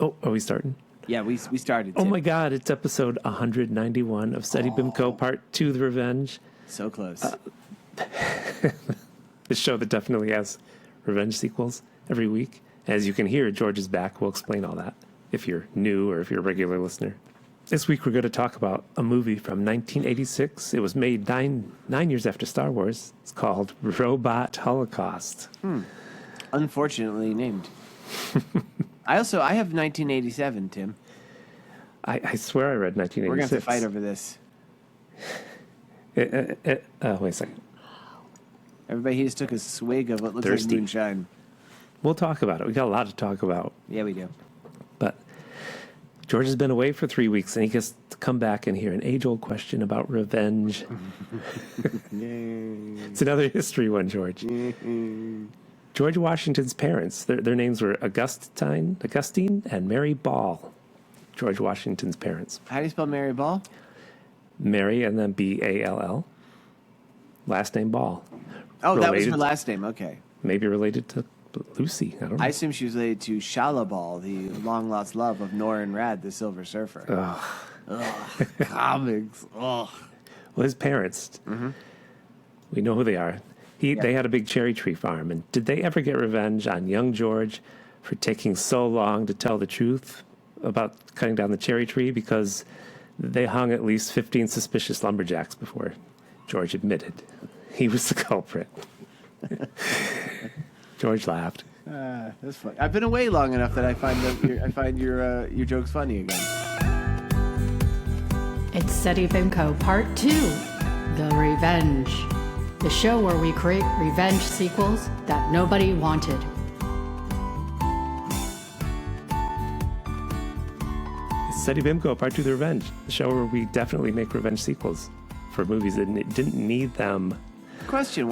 Oh, are we starting? Yeah, we started. Oh my God, it's episode 191 of Steady Bimco Part 2, The Revenge. So close. The show that definitely has revenge sequels every week. As you can hear, George is back. We'll explain all that if you're new or if you're a regular listener. This week we're going to talk about a movie from 1986. It was made nine years after Star Wars. It's called Robot Holocaust. Unfortunately named. I have 1987, Tim. I swear I read 1986. We're going to have to fight over this. Wait a second. Everybody, he just took a swig of what looks Thirsty. like moonshine. We'll talk about it. We got a lot to talk about. Yeah, we do. But George has been away for 3 weeks, and he gets to come back and hear an age-old question about revenge. It's another history one, George. George Washington's parents, their names were Augustine and Mary Ball. George Washington's parents. How do you spell Mary Ball? Mary and then B-A-L-L. Last name Ball. Oh, that was her last name. Okay. Maybe related to Lucy. I don't know. I assume she was related to Shalabal, the long-lost love of Nora and Rad, the Silver Surfer. Ugh, comics. Ugh. Well, his parents, we know who they are. They had a big cherry tree farm. And did they ever get revenge on young George for taking so long to tell the truth about cutting down the cherry tree? Because they hung at least 15 suspicious lumberjacks before George admitted he was the culprit. George laughed. That's funny. I've been away long enough that I find your jokes funny again. It's Steady Bimco Part 2, The Revenge. The show where we create revenge sequels that nobody wanted. It's Steady Bimco Part 2, The Revenge. The show where we definitely make revenge sequels for movies that didn't need them. Question: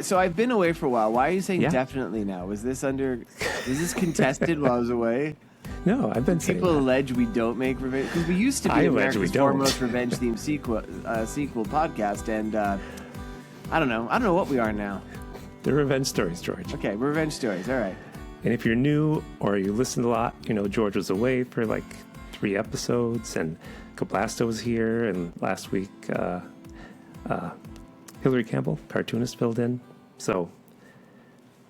So I've been away for a while. Why are you saying definitely now? Was this contested while I was away? No, I've been saying people that. allege we don't make revenge because we used to be America's foremost revenge-themed sequel podcast, and I don't know what we are now. They're revenge stories, George. Okay, we're revenge stories. All right. And if you're new or you listened a lot, you know George was away for like 3 episodes, and Kablasta was here, and last week Hillary Campbell, cartoonist, filled in. So,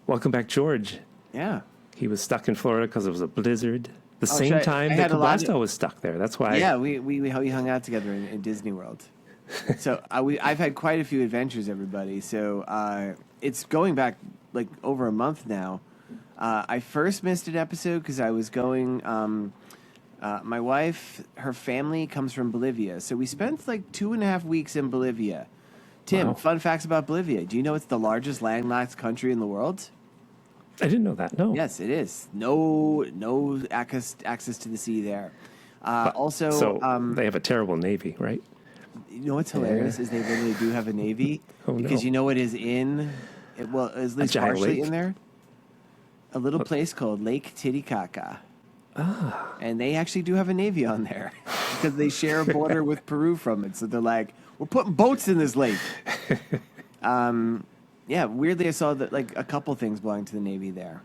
welcome back, George. Yeah. He was stuck in Florida because it was a blizzard. The same time that Kablasta was stuck there. That's why. Yeah, we hung out together in Disney World. So I've had quite a few adventures, everybody. So it's going back like over a month now. I first missed an episode because I was going. My wife, her family comes from Bolivia, so we spent like 2.5 weeks in Bolivia. Tim, Wow. Fun facts about Bolivia. Do you know it's the largest landlocked country in the world? I didn't know that. No. Yes, it is. No access to the sea there. They have a terrible navy, right? You know what's hilarious is they literally do have a navy because you know what is in it? Well, at least partially in there. A little place called Lake Titicaca. Ah. And they actually do have a navy on there because they share a border with Peru from it. So they're like, we're putting boats in this lake. Yeah, weirdly, I saw that like a couple things belonging to the Navy there.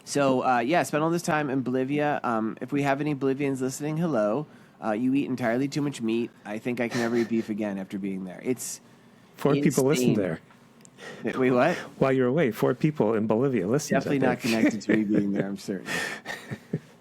So, I spent all this time in Bolivia. If we have any Bolivians listening, hello. You eat entirely too much meat. I think I can never eat beef again after being there. It's 4 people listen there. Wait, what? While you're away, 4 people in Bolivia listened. Definitely not connected to me being there, I'm certain.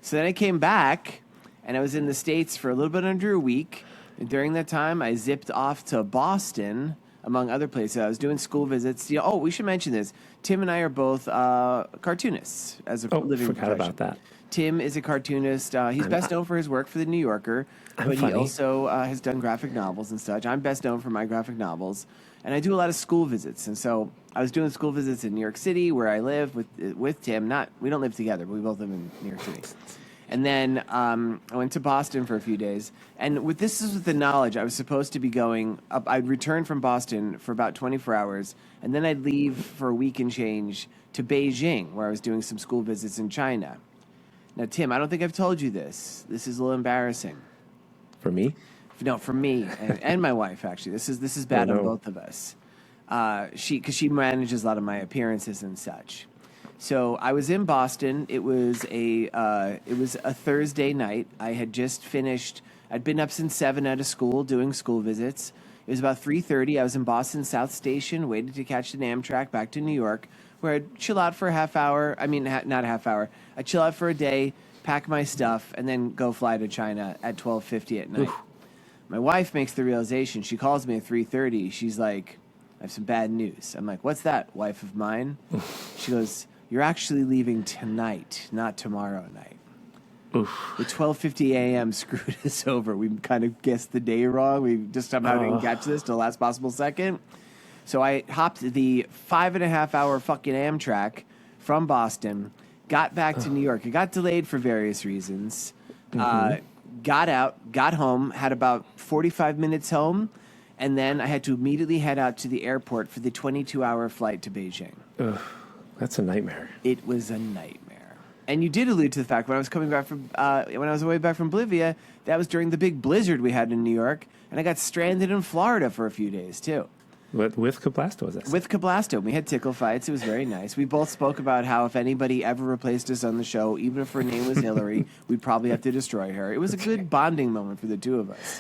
So then I came back, and I was in the States for a little bit under a week. And during that time, I zipped off to Boston, among other places. I was doing school visits. We should mention this. Tim and I are both cartoonists as a living profession. Forgot about that. Tim is a cartoonist. He's best known for his work for The New Yorker, but he also has done graphic novels and such. I'm best known for my graphic novels, and I do a lot of school visits. And so I was doing school visits in New York City, where I live with Tim. We don't live together, but we both live in New York City. And then I went to Boston for a few days. And this is with the knowledge I was supposed to be going up. I'd return from Boston for about 24 hours, and then I'd leave for a week and change to Beijing, where I was doing some school visits in China. Now, Tim, I don't think I've told you this. This is a little embarrassing. For me? No, for me and my wife, actually. This is bad on both of us. Because she manages a lot of my appearances and such. So I was in Boston. It was a Thursday night. I had just finished. I'd been up since 7 out of school doing school visits. It was about 3:30. I was in Boston South Station, waited to catch the Amtrak back to New York, where I'd chill out for a half hour. I mean, not a half hour. I'd chill out for a day, pack my stuff, and then go fly to China at 12:50 at night. Oof. My wife makes the realization. She calls me at 3:30. She's like, I have some bad news. I'm like, what's that, wife of mine? She goes, you're actually leaving tonight, not tomorrow night. Oof. The 12:50 a.m. screwed us over. We kind of guessed the day wrong. We just somehow didn't catch this till the last possible second. So I hopped the 5.5 hour fucking Amtrak from Boston, got back to New York. It got delayed for various reasons. Got out, got home, had about 45 minutes home, and then I had to immediately head out to the airport for the 22-hour flight to Beijing. Ugh, that's a nightmare. It was a nightmare. And you did allude to the fact when I was coming back from when I was away back from Bolivia, that was during the big blizzard we had in New York, and I got stranded in Florida for a few days too. With Cablasto, was it? With Cablasto. We had tickle fights. It was very nice. We both spoke about how if anybody ever replaced us on the show, even if her name was Hillary, we'd probably have to destroy her. It was a good bonding moment for the two of us.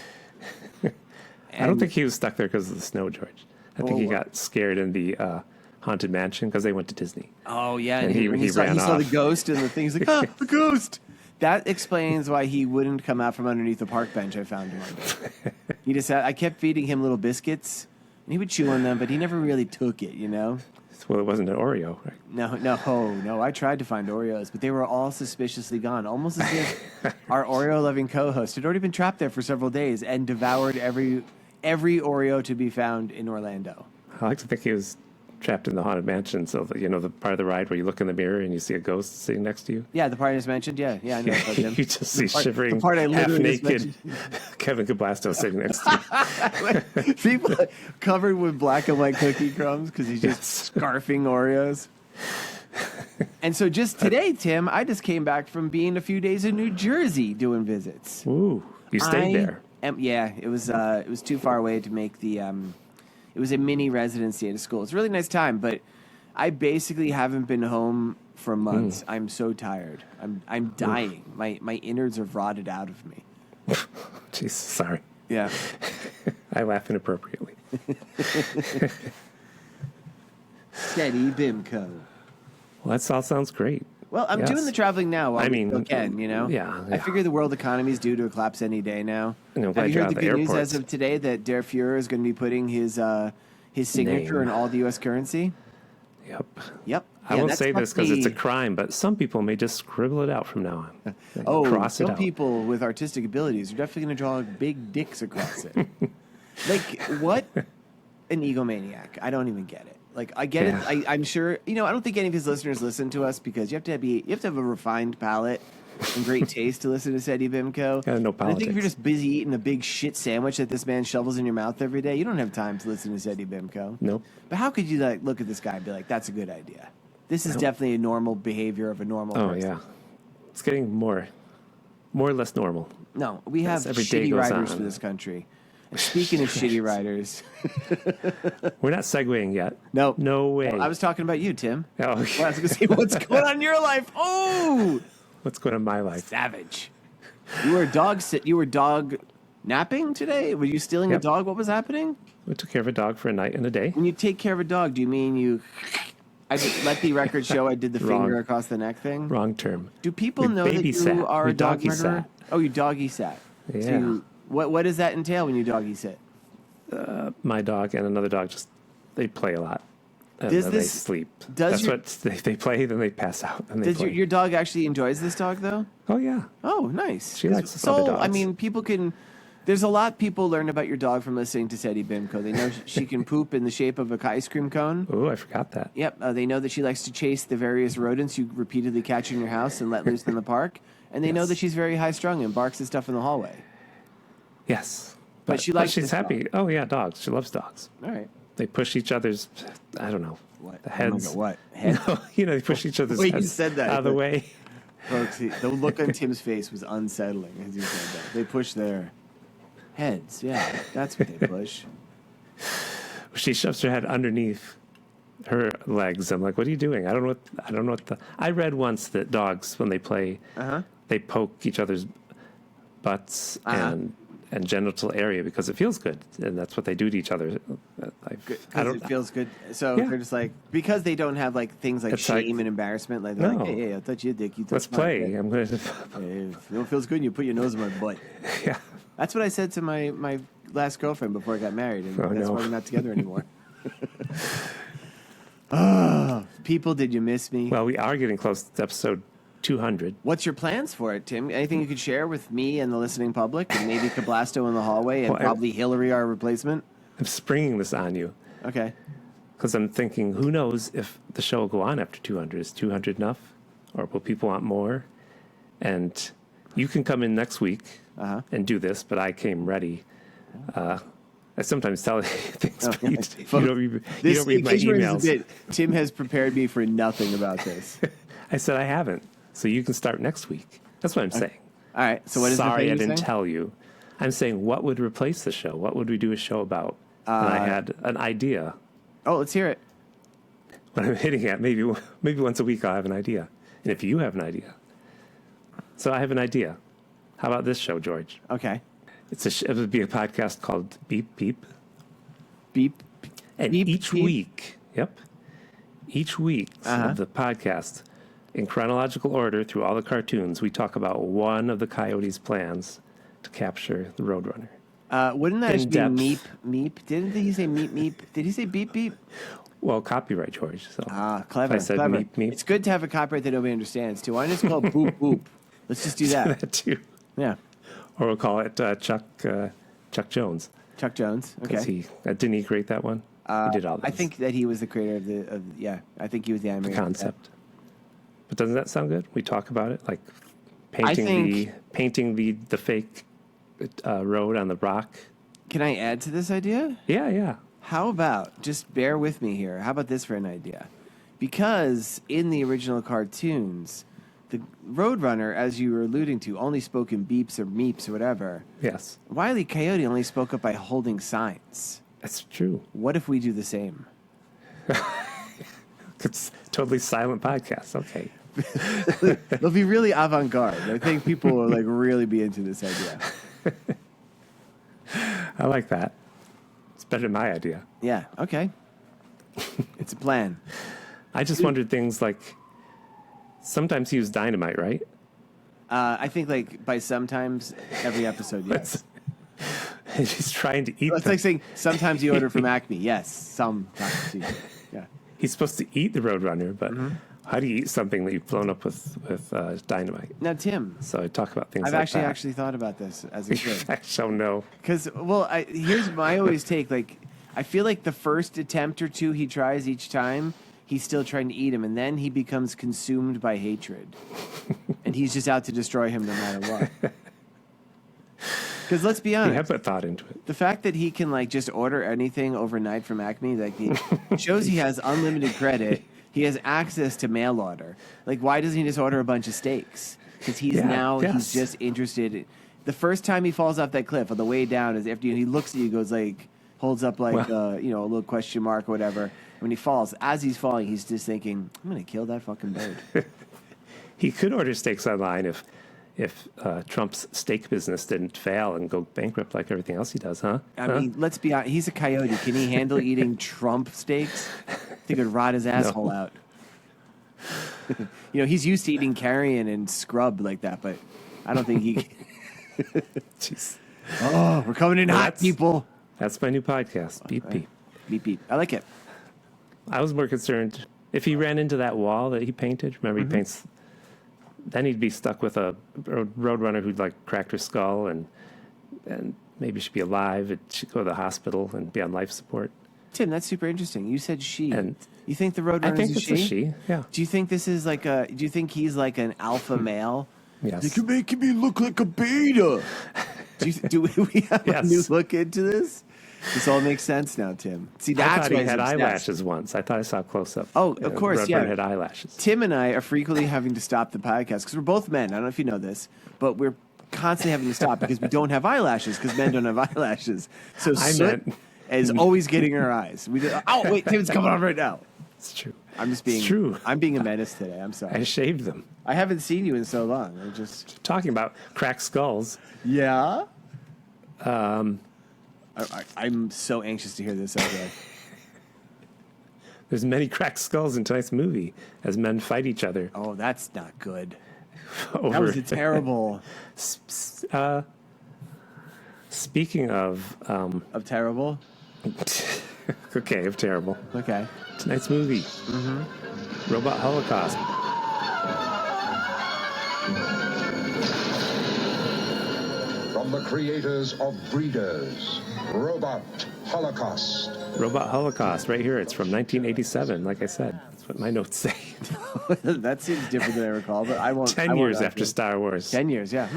I don't think he was stuck there because of the snow, George. I think he got scared in the Haunted Mansion because they went to Disney. Oh, yeah. And he ran off. He saw the ghost and the thing. He's like, ah, the ghost. That explains why he wouldn't come out from underneath the park bench I found him on. He just I kept feeding him little biscuits. And he would chew on them, but he never really took it, you know? Well, it wasn't an Oreo, right? No. I tried to find Oreos, but they were all suspiciously gone, almost as if our Oreo-loving co-host had already been trapped there for several days and devoured every Oreo to be found in Orlando. I like to think he was trapped in the Haunted Mansion, so the part of the ride where you look in the mirror and you see a ghost sitting next to you. Yeah, the part I just mentioned. Yeah, I know about him. You just see shivering, half-naked Kevin Cablasto sitting next to you. People covered with black and white cookie crumbs because he's just scarfing Oreos. And so just today, Tim, I just came back from being a few days in New Jersey doing visits. Ooh, you stayed there. It was too far away to make the... It was a mini residency at a school. It's a really nice time, but I basically haven't been home for months. I'm so tired. I'm dying. My innards are rotted out of me. Jeez, sorry. Yeah. I laugh inappropriately. Steady Bimco. Well, that all sounds great. Well, I'm doing the traveling now while we still can, you know? Yeah. I figure the world economy is due to collapse any day now. Have you heard the good news as of today that Der Fuhrer is going to be putting his signature in all the U.S. currency? Yep. I won't say this because it's a crime, but some people may just scribble it out from now on. Some people with artistic abilities are definitely going to draw big dicks across it. Like, what an egomaniac. I don't even get it. Like, I get it. I'm sure, I don't think any of his listeners listen to us because you have to have a refined palate and great taste to listen to Steady Bimco. No politics. I think if you're just busy eating a big shit sandwich that this man shovels in your mouth every day, you don't have time to listen to Steady Bimco. Nope. But how could you look at this guy and be like, that's a good idea? This is definitely a normal behavior of a normal person. Oh, yeah. It's getting more or less normal. No, we have shitty writers for this country. And speaking of shitty writers... We're not segueing yet. No. No way. Well, I was talking about you, Tim. Oh, well, I was going to say, what's going on in your life? Oh! What's going on in my life? Savage. You were dog napping today? Were you stealing a dog? What was happening? We took care of a dog for a night and a day. When you take care of a dog, do you mean you... let the record show I did the finger across the neck thing? Wrong term. Do people know that you are a dog murderer? Sat. Oh, you doggy sat. Yeah. So what does that entail when you doggy sit? My dog and another dog they play a lot. And then they sleep. They play, then they pass out. And does your dog actually enjoys this dog, though? Oh, yeah. Oh, nice. She likes other dogs. I mean, people can... There's a lot people learn about your dog from listening to Steady Bimco. They know she can poop in the shape of an ice cream cone. Oh, I forgot that. Yep. They know that she likes to chase the various rodents you repeatedly catch in your house and let loose in the park. And they know that she's very high-strung and barks at stuff in the hallway. Yes. But she's happy. Oh, yeah, dogs. She loves dogs. All right. They push each other's, I don't know, what? The heads. Oh what? Head? No, they push each other's Wait, heads you said that, out of the way. Folks, the look on Tim's face was unsettling as you said that. They push their heads. Yeah, that's what they push. She shoves her head underneath her legs. I'm like, what are you doing? I don't know what I read once that dogs, when they play, they poke each other's butts and genital area because it feels good, and that's what they do to each other. Because it feels good. So they're just like, because they don't have like things like shame and embarrassment. Like, they're like, hey, I'll touch your dick. You touch let's my play. dick. I'm going to. If it feels good, you put your nose in my butt. Yeah. That's what I said to my last girlfriend before I got married, and that's why we're not together anymore. People, did you miss me? Well, we are getting close to episode 200. What's your plans for it, Tim? Anything you could share with me and the listening public, and maybe Cablasto in the hallway, and probably Hillary, our replacement? I'm springing this on you. Okay. Because I'm thinking, who knows if the show will go on after 200? Is 200 enough? Or will people want more? And you can come in next week and do this, but I came ready. I sometimes tell you things, but you don't read my emails. Tim has prepared me for nothing about this. I said I haven't, so you can start next week. That's what I'm saying. All right. So what is Sorry, the I thing didn't tell you. I'm saying what would replace the show? What would we do a show about? And I had an idea. Oh, let's hear it. What I'm hitting at, maybe once a week I'll have an idea. And if you have an idea. So I have an idea. How about this show, George? Okay. It would be a podcast called Beep Beep. Beep. And beep, each beep. week of the podcast, in chronological order through all the cartoons, we talk about one of the Coyotes' plans to capture the Roadrunner. Wouldn't that In be depth. meep, meep? Didn't he say meep, meep? Did he say beep, beep? Well, copyright, George. So Clever, if I said clever. meep, meep. It's good to have a copyright that nobody understands, too. Why not just call it boop, boop? Let's just do that. that too. Yeah. Or we'll call it Chuck Jones. Chuck Jones. Okay. Because didn't he create that one? He did all those. I think that he was the creator of I think he was the animator. The concept. But doesn't that sound good? We talk about it, like painting the fake road on the rock. Can I add to this idea? Yeah. How about, just bear with me here, how about this for an idea? Because in the original cartoons, the Roadrunner, as you were alluding to, only spoke in beeps or meeps or whatever. Yes. Wile E. Coyote only spoke up by holding signs. That's true. What if we do the same? It's totally silent podcast. Okay. It'll be really avant-garde. I think people will really be into this idea. I like that. It's better than my idea. Yeah, okay. It's a plan. I just wondered things like sometimes he used dynamite, right? I think by sometimes every episode, yes. He's trying to eat It's like saying sometimes you order from Acme. Yes, sometimes. Yeah. He's supposed to eat the Roadrunner, but how do you eat something that you've blown up with dynamite? Now, Tim. So I talk about things I've like actually thought about this as a kid. I don't know. Because, here's my always take. I feel like the first attempt or two he tries each time, he's still trying to eat him, and then he becomes consumed by hatred. And he's just out to destroy him no matter what. Because let's be honest. You have put thought into it. The fact that he can just order anything overnight from Acme, shows he has unlimited credit. He has access to mail order. Why doesn't he just order a bunch of steaks? Because he's just interested. The first time he falls off that cliff on the way down is after he looks at you, goes holds up a little question mark or whatever. When he falls, as he's falling, he's just thinking, I'm gonna kill that fucking bird. He could order steaks online if Trump's steak business didn't fail and go bankrupt like everything else he does, huh? I mean, let's be honest. He's a coyote. Can he handle eating Trump steaks? I think it would rot his asshole out. He's used to eating carrion and scrub like that, but I don't think he. Jeez. Oh, we're coming in hot, people. That's my new podcast. Beep beep. Beep beep. I like it. I was more concerned if he ran into that wall that he painted. Remember, he paints. Then he'd be stuck with a roadrunner who'd cracked her skull and maybe she'd be alive. She'd go to the hospital and be on life support. Tim, that's super interesting. You said she. And you think the roadrunner is a she? I think it's a she. Yeah. Do you think this is do you think he's an alpha male? Yes. You're making me look like a beta. Do we have a new look into this? This all makes sense now, Tim. See, that's I thought why he he's had obsessed. Eyelashes once. I thought I saw a close up. Oh, of course, yeah. Had eyelashes. Tim and I are frequently having to stop the podcast because we're both men. I don't know if you know this, but we're constantly having to stop because we don't have eyelashes because men don't have eyelashes. So soot is always getting our eyes. Oh, wait, Tim's coming on right now. It's true. It's true. I'm being a menace today. I'm sorry. I shaved them. I haven't seen you in so long. I'm just talking about cracked skulls. Yeah. I'm so anxious to hear this. Okay. There's many cracked skulls in tonight's movie as men fight each other. Oh, that's not good. That was terrible. Speaking of terrible. Okay, of terrible. Okay. Tonight's movie, Robot Holocaust. From the creators of Breeders, Robot Holocaust. Robot Holocaust, right here. It's from 1987, like I said. That's what my notes say. That seems different than I recall, but I won't. 10 years after Star Wars. 10 years, yeah.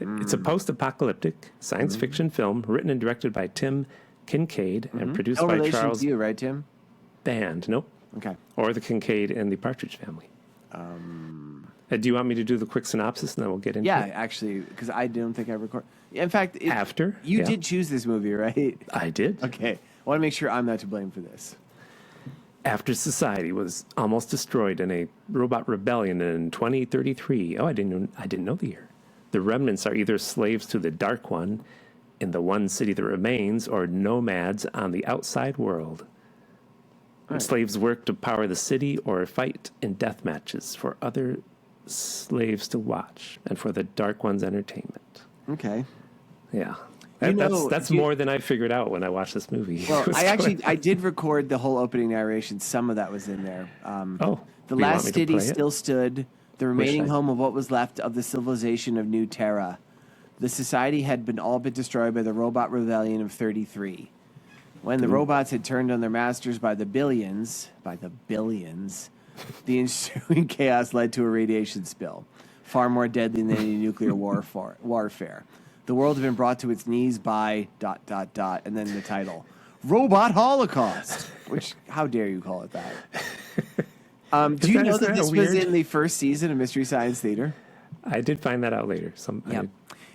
It's a post-apocalyptic science fiction film written and directed by Tim Kincaid and produced No by relation Charles to you, right, Tim? Band. Nope. Okay. Or the Kincaid and the Partridge Family. Do you want me to do the quick synopsis and then we'll get into it? Yeah, actually, because I don't think I record. In fact, you did choose this movie, right? I did. Okay. I want to make sure I'm not to blame for this. After society was almost destroyed in a robot rebellion in 2033. Oh, I didn't know the year. The remnants are either slaves to the Dark One in the one city that remains, or nomads on the outside world. Right. Slaves work to power the city or fight in death matches for other slaves to watch and for the Dark One's entertainment. Okay. Yeah. That's more than I figured out when I watched this movie. Well, I did record the whole opening narration. Some of that was in there. The last city still stood, the remaining home of what was left of the civilization of New Terra. The society had been all but destroyed by the robot rebellion of 33. When the robots had turned on their masters by the billions, the ensuing chaos led to a radiation spill, far more deadly than any nuclear warfare. The world had been brought to its knees by ... and then the title, Robot Holocaust. Which, how dare you call it that? Do you know that this was in the first season of Mystery Science Theater? I did find that out later.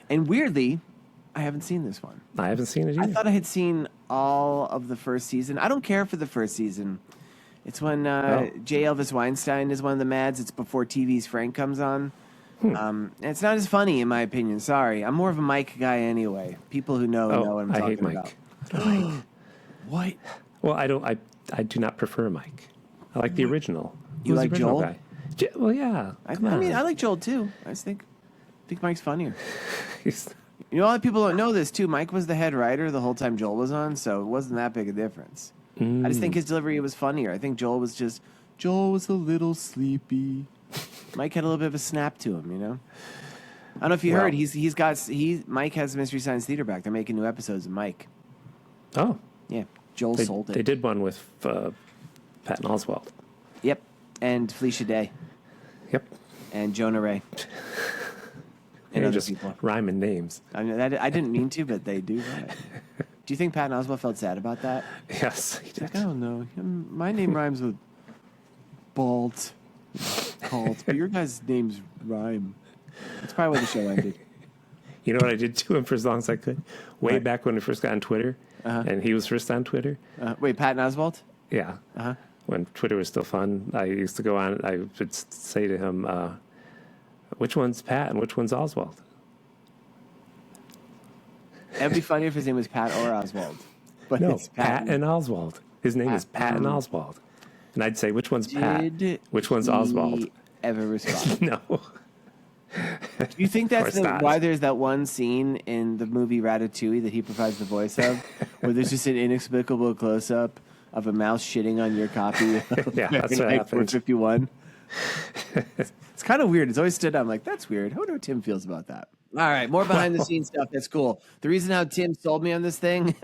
And weirdly, I haven't seen this one. I haven't seen it either. I thought I had seen all of the first season. I don't care for the first season. It's when J. Elvis Weinstein is one of the mads. It's before TV's Frank comes on. And it's not as funny, in my opinion. Sorry. I'm more of a Mike guy anyway. People who know what I'm talking about. I hate Mike. What? Well, I do not prefer Mike. I like the original. You like Joel? Guy? Well, yeah. I mean, I like Joel too. I just think Mike's funnier. You know, a lot of people don't know this too. Mike was the head writer the whole time Joel was on, so it wasn't that big a difference. I just think his delivery was funnier. I think Joel was a little sleepy. Mike had a little bit of a snap to him, you know. I don't know if you heard. Mike has Mystery Science Theater back. They're making new episodes of Mike. Oh, yeah. Joel sold it. They did one with Patton Oswalt. Yep, and Felicia Day. Yep, and Jonah Ray. And other just people rhyming names. I didn't mean to, but they do rhyme. Do you think Patton Oswalt felt sad about that? Yes, he did. Like, I don't know. My name rhymes with Balt, Cult, but your guys' names rhyme. That's probably why the show ended. You know what I did to him for as long as I could? Way back when we first got on Twitter, and he was first on Twitter. Wait, Patton Oswalt? Yeah. When Twitter was still fun, I used to go on. I would say to him, which one's Pat and which one's Oswald? It'd be funny if his name was Pat or Oswald. But no, it's Pat and Oswald. His name is Patton Oswald. And I'd say, which one's Pat? Which one's Oswald? Ever respond? No. Do you think that's why there's that one scene in the movie Ratatouille that he provides the voice of, where there's just an inexplicable close-up of a mouse shitting on your copy of yeah, that's what happened. 451? It's kind of weird. It's always stood out. I'm like, that's weird. I wonder how Tim feels about that. All right, more behind-the-scenes stuff. That's cool. The reason how Tim sold me on this thing,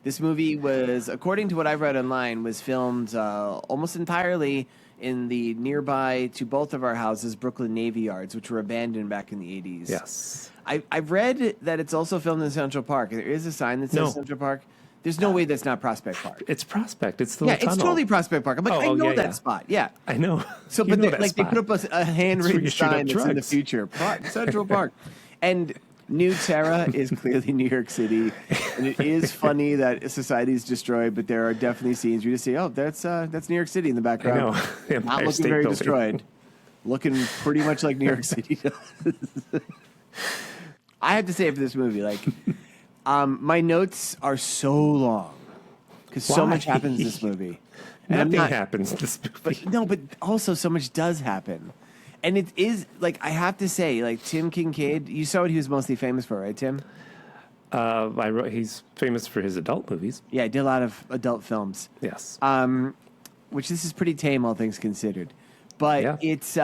this movie was, according to what I've read online, was filmed almost entirely in the nearby to both of our houses, Brooklyn Navy Yards, which were abandoned back in the 80s. Yes. I've read that it's also filmed in Central Park. There is a sign that says Central Park. There's no way that's not Prospect Park. It's Prospect. It's the tunnel. It's totally Prospect Park. I'm like, I know that spot. Yeah. I know. So, but they put up a handwritten sign that's in the future. Central Park. And New Terra is clearly New York City, and it is funny that society is destroyed, but there are definitely scenes where you just see, oh, that's New York City in the background. I know. The Not Empire looking State very Building. destroyed. Looking pretty much like New York City does. I have to say for this movie, like, my notes are so long because so much happens in this movie. And Nothing happens in this movie. But also so much does happen. And it is, like, I have to say, like, Tim Kincaid, you saw what he was mostly famous for, right, Tim? He's famous for his adult movies. Yeah, he did a lot of adult films. Yes. Which this is pretty tame, all things considered. But Yeah. it's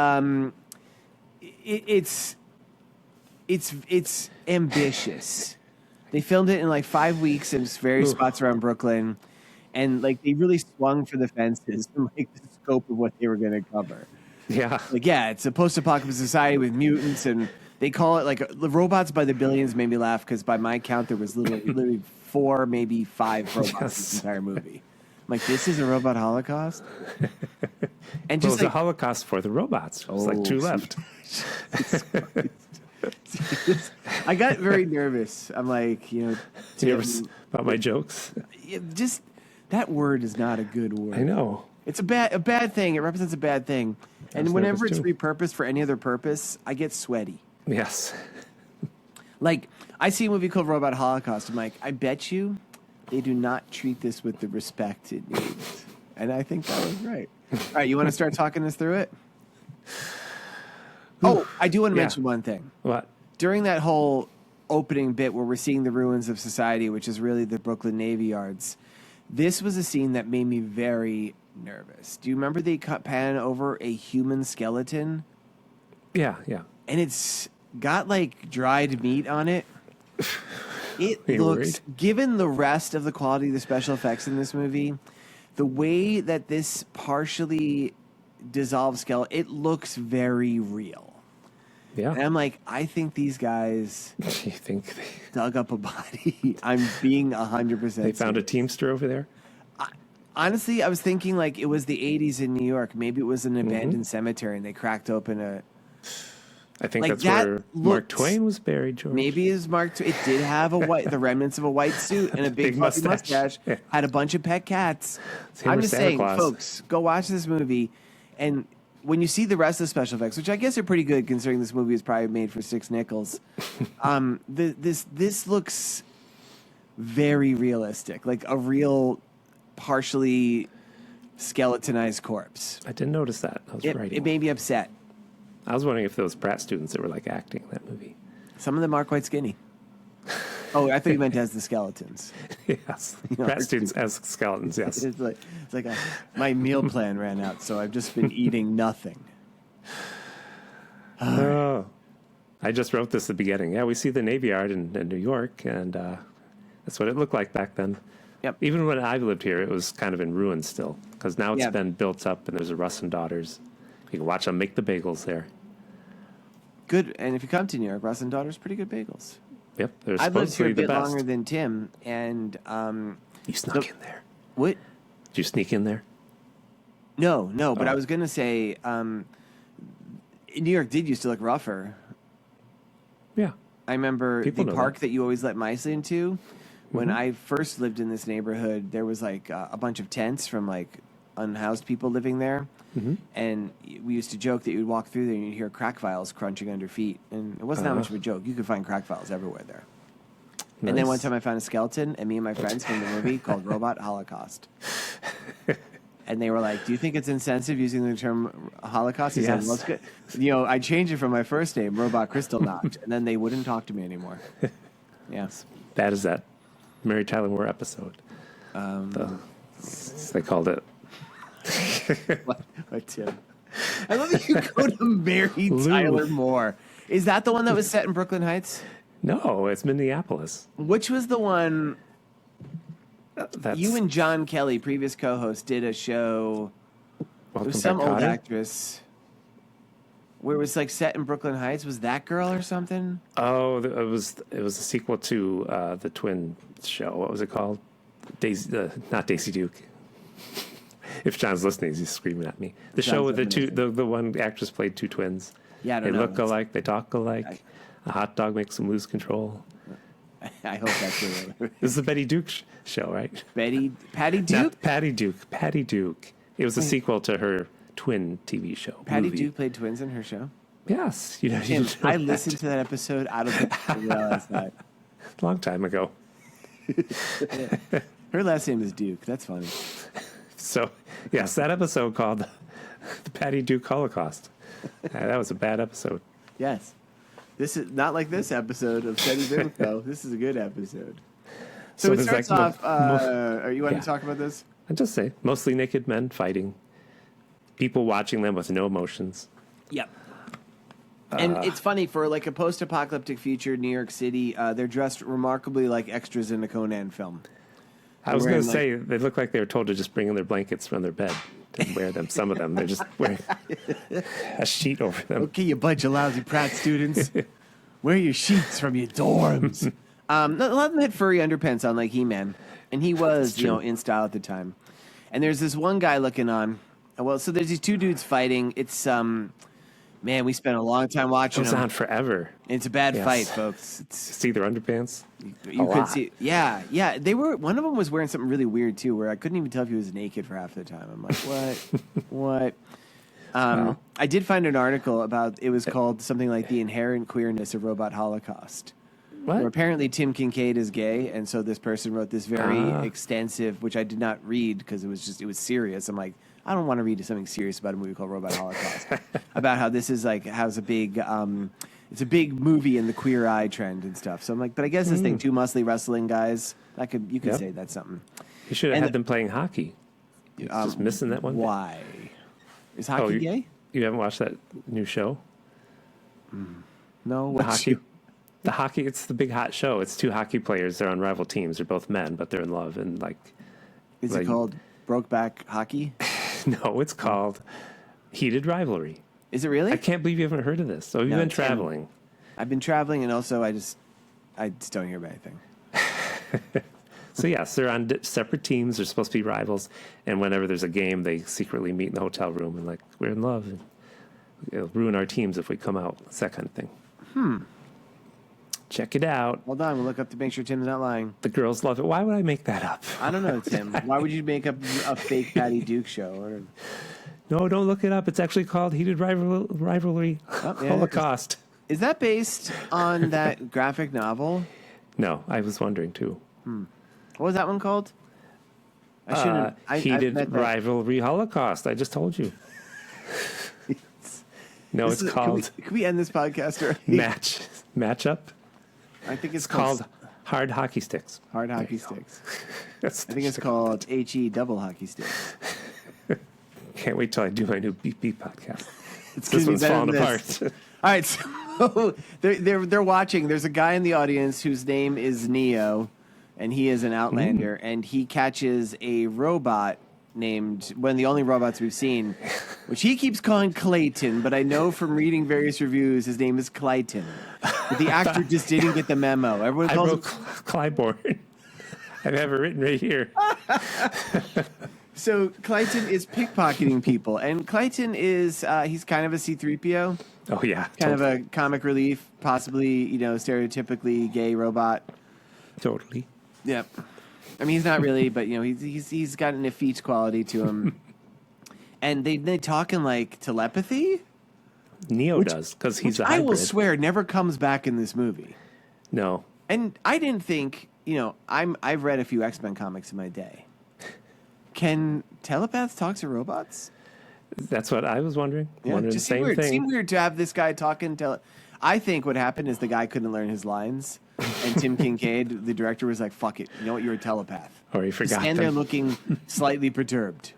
ambitious. They filmed it in like 5 weeks in various spots around Brooklyn, and like they really swung for the fences in like the scope of what they were going to cover. Yeah. Like, yeah, it's a post-apocalyptic society with mutants, and they call it like the robots by the billions. Made me laugh because by my count there was literally 4, maybe 5 robots in this entire movie. I'm like, this is a robot holocaust, and Well, just it was a like, holocaust for the robots. It was like 2 left. I got very nervous. I'm like, Nervous about my jokes. just that word is not a good word. I know. It's a bad thing. It represents a bad thing. And was whenever it's nervous, repurposed for any other purpose, I get sweaty. Yes. Like, I see a movie called Robot Holocaust. I'm like, I bet you they do not treat this with the respect it needs. And I think that was right. All right, you want to start talking us through it? Oh, I do want to mention one thing. What? During that whole opening bit where we're seeing the ruins of society, which is really the Brooklyn Navy Yards, this was a scene that made me very nervous. Do you remember they pan over a human skeleton? Yeah, yeah. And it's got like dried meat on it. It Are you looks, worried? given the rest of the quality of the special effects in this movie, the way that this partially dissolved skeleton, it looks very real. Yeah. And I'm like, I think these guys You think dug up a body. I'm being 100%. they found a Teamster over there? Honestly, I was thinking like it was the 80s in New York. Maybe it was an abandoned cemetery and they cracked open a... I think Like, that's that where Mark looked- Twain was buried, George. Maybe his Mark. It did have the remnants of a white suit and a big, Big fluffy mustache. mustache. Yeah. Had a bunch of pet cats. Same I'm with just Santa saying, Claus. folks, go watch this movie, and when you see the rest of the special effects, which I guess are pretty good considering this movie is probably made for 6 nickels, this looks very realistic, like a real partially skeletonized corpse. I didn't notice that. I was writing. It made me upset. I was wondering if those Pratt students that were like acting in that movie. Some of them are quite skinny. Oh, I thought you meant as the skeletons. Yes. know, Pratt students as skeletons, yes. It's like my meal plan ran out, so I've just been eating nothing. Oh. I just wrote this at the beginning. Yeah, we see the Navy Yard in New York, and that's what it looked like back then. Yep. Even when I lived here, it was kind of in ruins still, because now it's Yeah. been built up, and there's a Russ and Daughters. You can watch them make the bagels there. Good, and if you come to New York, Russ and Daughter's pretty good bagels. Yep, they're I've lived here supposedly a the bit best. longer than Tim, and You snuck in there. what? Did you sneak in there? No, but Oh. I was gonna say, New York did used to look rougher. Yeah. I remember People the know park that. that you always let mice into. When I first lived in this neighborhood, there was like a bunch of tents from like unhoused people living there. And we used to joke that you'd walk through there and you'd hear crack vials crunching under feet. And it wasn't that much of a joke. You could find crack vials everywhere there. And then Nice. one time I found a skeleton, and me and my friends filmed a movie called Robot Holocaust. And they were like, "Do you think it's insensitive using the term Holocaust?" He said, Yes. "Well, it's good. I changed it from my first name, Robot Crystal Knocked." And then they wouldn't talk to me anymore. Yeah. Bad as that Mary Tyler Moore episode. They called it. What, Tim? I love that you go to Mary Tyler Moore. Is that the one that was set in Brooklyn Heights? No, it's Minneapolis. Which was the one That's you and John Kelly, previous co-host, did a show. It Welcome was some Back, old Kotter. actress where it was like set in Brooklyn Heights. Was that girl or something? Oh, it was a sequel to the twin show. What was it called? Daisy, not Daisy Duke. If John's listening, he's screaming at me. The show with the definitely two, the one actress played two twins. Yeah, I don't they know. look alike, they talk alike. A hot dog makes them lose control. I hope that's true. This is the Betty Duke show, right? Patty Duke? Not Patty Duke. Patty Duke. It was a sequel to her twin TV show. Patty movie. Duke played twins in her show? Yes. You Tim, didn't know I that. listened to that episode. I don't think I realized that. Long time ago. Her last name is Duke. That's funny. So, yes, that episode called the Patty Duke Holocaust. That was a bad episode. Yes. This is not like this episode of Steady Bimco. This is a good episode. So it there's starts like off. Are you want yeah. to talk about this? I'd just say mostly naked men fighting, people watching them with no emotions. Yep. And it's funny for like a post-apocalyptic future, New York City. They're dressed remarkably like extras in a Conan film. I was Wearing, going to say they look like they were told to just bring in their blankets from their bed and wear them. Some of them they're just wearing a sheet over them. Okay, you bunch of lousy Pratt students, wear your sheets from your dorms. A lot of them had furry underpants on, like He-Man, and he was, in style at the time. And there's this one guy looking on. Well, so there's these two dudes fighting. It's man, we spent a long time watching It goes them. on forever. It's a bad Yes. fight, folks. See their underpants? You could lot. see, yeah. They were. One of them was wearing something really weird too, where I couldn't even tell if he was naked for half the time. I'm like, what? I did find an article about. It was called something like "The Inherent Queerness of Robot Holocaust." What? Where apparently Tim Kincaid is gay, and so this person wrote this very extensive, which I did not read because it was serious. I'm like, I don't want to read something serious about a movie called Robot Holocaust, about how this is like has a big, it's a big movie in the Queer Eye trend and stuff. So I'm like, but I guess this thing, two muscly wrestling guys, you could Yep. say that's something. You should have And had them playing hockey. It's just missing that one bit. Why is hockey you, gay? You haven't watched that new show? No, The what's hockey. The hockey. It's the big hot show. It's two hockey players. They're on rival teams. They're both men, but they're in love. And Is it called Brokeback Hockey? no, it's called Heated Rivalry. Is it really? I can't believe you haven't heard of this. So you've No, been Tim. traveling. I've been traveling, and also I just don't hear about anything. So yes, they're on separate teams. They're supposed to be rivals, and whenever there's a game, they secretly meet in the hotel room and like we're in love. And it'll ruin our teams if we come out. It's that kind of thing. Check it out. Hold on, we'll look up to make sure Tim's not lying. The girls love it. Why would I make that up? I don't know, Tim. Why would you make up a fake Patty Duke show? No, don't look it up. It's actually called Heated Rivalry yeah, Holocaust. Is that based on that graphic novel? No, I was wondering too. What was that one called? I shouldn't. Heated Rivalry Holocaust. I just told you. No, it's called Can we end this podcast already? Matchup. I think It's called Hard Hockey Sticks. Hard Hockey Sticks. That's I think it's called HE Double Hockey Sticks. Can't wait till I do my new Beep Beep podcast. It's This gonna be one's better falling than apart. this. All right, so they're watching. There's a guy in the audience whose name is Neo, and he is an Outlander, and he catches a robot named one of the only robots we've seen, which he keeps calling Clayton, but I know from reading various reviews his name is Clayton. But the actor just didn't get the memo. Everyone I calls wrote him. Clybourne. I have it written right here. So Clayton is pickpocketing people, and Clayton is he's kind of a C-3PO. Oh yeah, Kind of a comic relief, possibly, stereotypically gay robot. totally. Yep. I mean, he's not really, but he's got an effete quality to him. And they talk in like telepathy. Neo does because he's a I hybrid. will swear never comes back in this movie. No, And I didn't think, I've read a few X-Men comics in my day. Can telepaths talk to robots? that's what I was wondering. Yeah, Wondering the just same weird. thing. Seemed weird to have this guy talking. I think what happened is the guy couldn't learn his lines, and Tim Kincaid, the director, was like, "Fuck it, you know what? You're a telepath." Or he forgot Stand there them. looking slightly perturbed.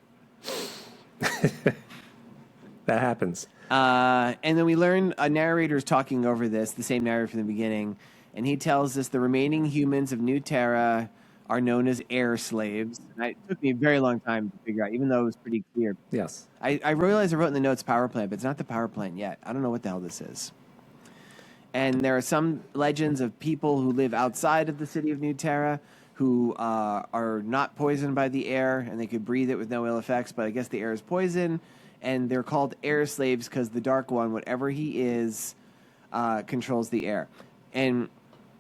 That happens. And then we learn a narrator is talking over this, the same narrator from the beginning, and he tells us the remaining humans of New Terra are known as air slaves. And it took me a very long time to figure out, even though it was pretty clear. Yes. I realized I wrote in the notes power plant, but it's not the power plant yet. I don't know what the hell this is. And there are some legends of people who live outside of the city of New Terra who are not poisoned by the air, and they could breathe it with no ill effects, but I guess the air is poison. and they're called air slaves because the Dark One, whatever he is, controls the air. And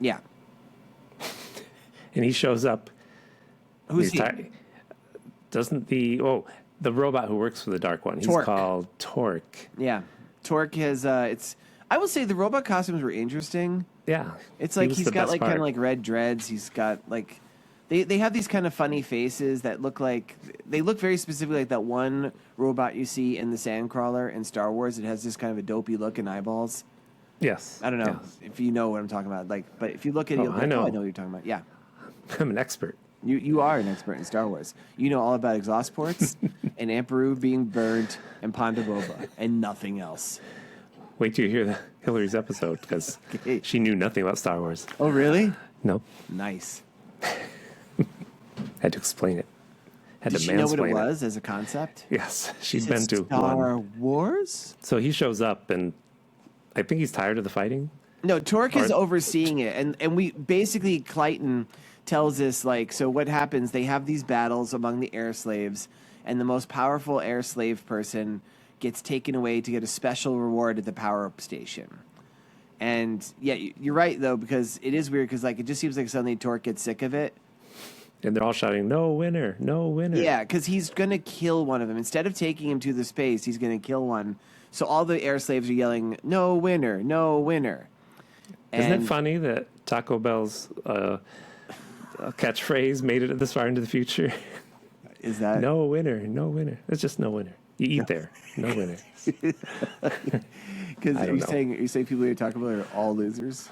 yeah. And he shows up. Who's he? Doesn't the robot who works for the Dark One? He's Torque. called Torque. Yeah, Torque has. I will say the robot costumes were interesting. Yeah, It's like he's got like kind of like red dreads. He's got like they have these kind of funny faces that look very specifically like that one robot you see in the Sandcrawler in Star Wars. It has this kind of a dopey look and eyeballs. Yes, I don't know if you know what I'm talking about. Like, but if you look at it, I know. I know what you're talking about. Yeah, I'm an expert. You are an expert in Star Wars. You know all about exhaust ports and Amperu being burnt and Ponda Boba and nothing else. Wait till you hear Hillary's episode because she knew nothing about Star Wars. Oh, really? No, Nice. had to explain it. Did she know what it was as a concept? Yes, she's Is it been to Star one. Wars? So he shows up, and I think he's tired of the fighting. No, Torque is overseeing it, and we basically Clayton tells us like, so what happens? They have these battles among the air slaves, and the most powerful air slave person gets taken away to get a special reward at the power up station. And yeah, you're right though, because it is weird because like it just seems like suddenly Torque gets sick of it. And they're all shouting, "No winner, no winner." Yeah, because he's going to kill one of them. Instead of taking him to the space, he's going to kill one. So all the air slaves are yelling, "No winner, no winner." Isn't it funny that Taco Bell's catchphrase made it this far into the future? Is that No winner, no winner. It's just no winner. You eat there, no winner. Because I don't know. you're saying people who talk about it are all losers?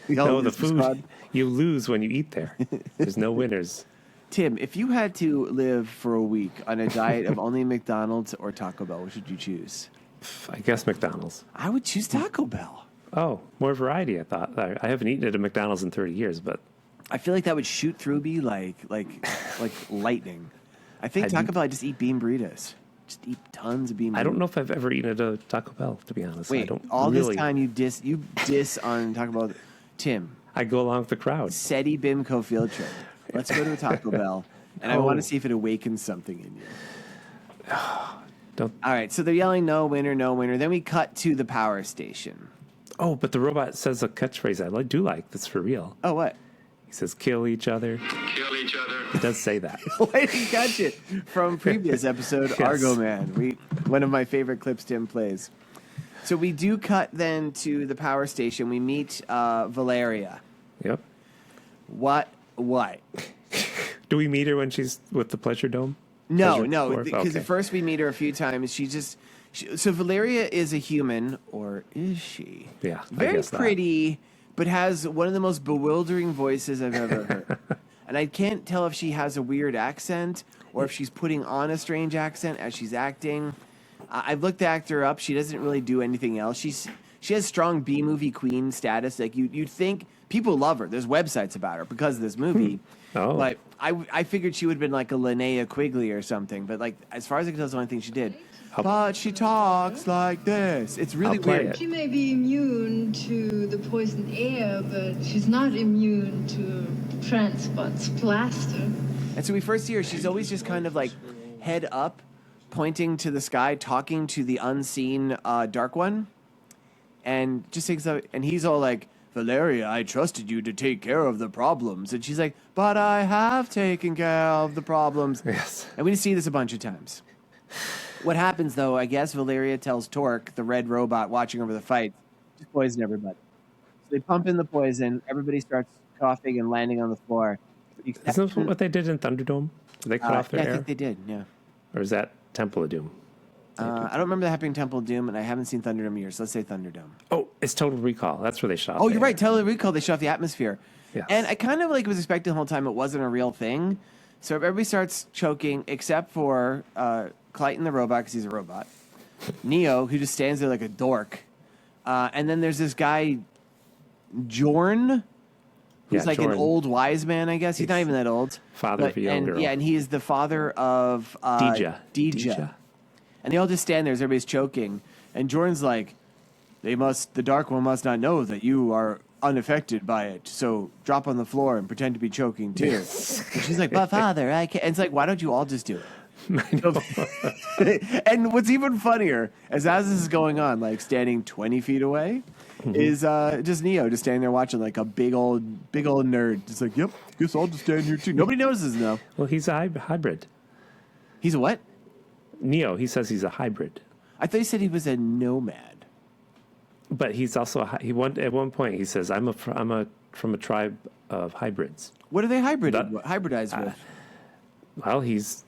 No, the food you lose when you eat there. There's no winners. Tim, if you had to live for a week on a diet of only McDonald's or Taco Bell, what should you choose? I guess McDonald's. I would choose Taco Bell. Oh, more variety. I thought I haven't eaten at a McDonald's in 30 years, but I feel like that would shoot through me like lightning. I think Taco Bell, I just eat bean burritos. Just eat tons of bean burritos. I don't know if I've ever eaten at a Taco Bell, to be honest. Wait, I don't all really, this time you diss on Taco Bell. Tim, I go along with the crowd. SETI BIMCO field trip. Let's go to a Taco Bell, and I want to see if it awakens something in you. Don't. All right, so they're yelling, "No winner, no winner." Then we cut to the power station. Oh, but the robot says a catchphrase I do like. That's for real. Oh, what? He says, "Kill each other." Kill each other. It does say that. Why did you catch it from previous episode, Yes. Argo Man? One of my favorite clips Tim plays. So we do cut then to the power station. We meet Valeria. Yep. What? Do we meet her when she's with the Pleasure Dome? No, Pleasure because okay. at first we meet her a few times. So Valeria is a human, or is she? Yeah, I Very guess not. pretty, but has one of the most bewildering voices I've ever heard. And I can't tell if she has a weird accent or if she's putting on a strange accent as she's acting. I've looked the actor up. She doesn't really do anything else. She has strong B-movie queen status. Like you'd think people love her. There's websites about her because of this movie. Oh. But I figured she would have been like a Linnea Quigley or something. But like as far as I can tell, that's the only thing she did. But she talks like this. It's really I'll play weird. it. She may be immune to the poisoned air, but she's not immune to transport's plaster. And so we first see her. She's always just kind of like head up, pointing to the sky, talking to the unseen Dark One. And just takes up, and he's all like, "Valeria, I trusted you to take care of the problems." And she's like, "But I have taken care of the problems." Yes. And we just see this a bunch of times. What happens, though, I guess Valeria tells Torque, the red robot watching over the fight, just poison everybody. So they pump in the poison. Everybody starts coughing and landing on the floor. Isn't that what they did in Thunderdome? Did they cut off their yeah, I air? think they did, yeah. Or is that Temple of Doom? I don't remember that happening in Temple of Doom, and I haven't seen Thunderdome in years, so let's say Thunderdome. Oh, it's Total Recall. That's where they shot. Oh, the you're air. right. Total Recall, they shut off the atmosphere. Yes. And I kind of was expecting the whole time it wasn't a real thing. So everybody starts choking, except for Clayton the robot, because he's a robot. Neo, who just stands there like a dork. And then there's this guy, Jorn, who's like Jordan. an old wise man, I guess. He's not even that old. Father of a young girl. Yeah, and he is the father of Deeja. And they all just stand there as everybody's choking. And Jordan's like, the Dark One must not know that you are unaffected by it. So drop on the floor and pretend to be choking too. And she's like, "But father, I can't." And it's like, why don't you all just do it? And what's even funnier, as this is going on, like standing 20 feet away, is just Neo just standing there watching like a big old nerd. Just like, yep, guess I'll just stand here too. Nobody notices though. Well, he's a hybrid. He's a what? Neo, he says he's a hybrid. I thought he said he was a nomad. But he's also at one point he says I'm from a tribe of hybrids. What are they hybridized with? Well, he's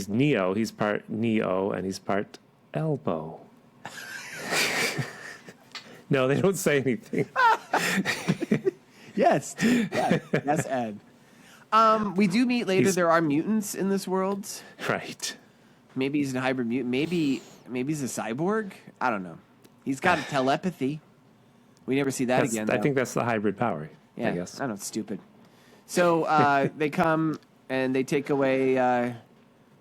Neo. He's part Neo and he's part elbow. No, they don't say anything. Yes, yes, Ed. We do meet later. There are mutants in this world. Right. Maybe he's a hybrid mutant. Maybe he's a cyborg. I don't know. He's got telepathy. We never see that again. I think that's the hybrid power. Yeah, I guess. I know, it's stupid. So they come and they take away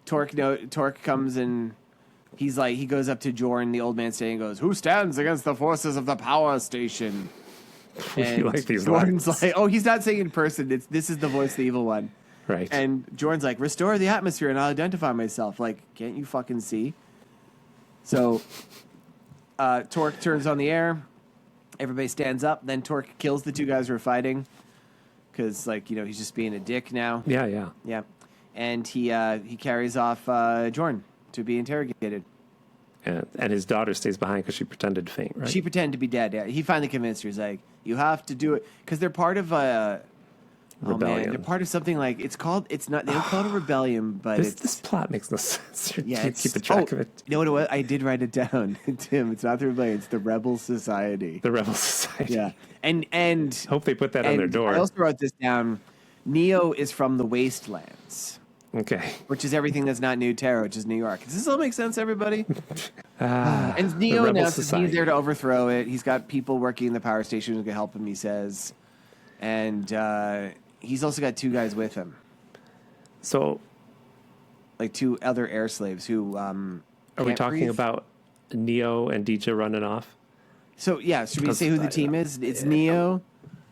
Torque. Torque comes and he goes up to Jorn, the old man, saying, "Goes, who stands against the forces of the power station?" And you like these Jordan's lines. like, "Oh, he's not saying in person. This is the voice of the evil one." Right. And Jordan's like, "Restore the atmosphere, and I'll identify myself." Like, can't you fucking see? So Torque turns on the air. Everybody stands up. Then Torque kills the two guys who are fighting because, he's just being a dick now. Yeah. And he carries off Jordan to be interrogated. And his daughter stays behind because she pretended to faint, right? She pretended to be dead. Yeah. He finally convinced her. He's like, "You have to do it," because they're part of a rebellion. they're part of something like they don't call it a rebellion, but this plot makes no sense. You can't keep track of it. You know what it was? I did write it down, Tim. It's not the rebellion; it's the Rebel Society. The Rebel Society. Yeah, and hope they put that on their door. I also wrote this down. Neo is from the Wastelands. Okay. Which is everything that's not New Terra, which is New York. Does this all make sense, everybody? And Neo announces he's there to overthrow it. He's got people working in the power station who can help him, he says. And he's also got two guys with him. So, like two other air slaves who are we talking about Neo and Deja running off? So, yeah, should we say who the team is? It's Neo,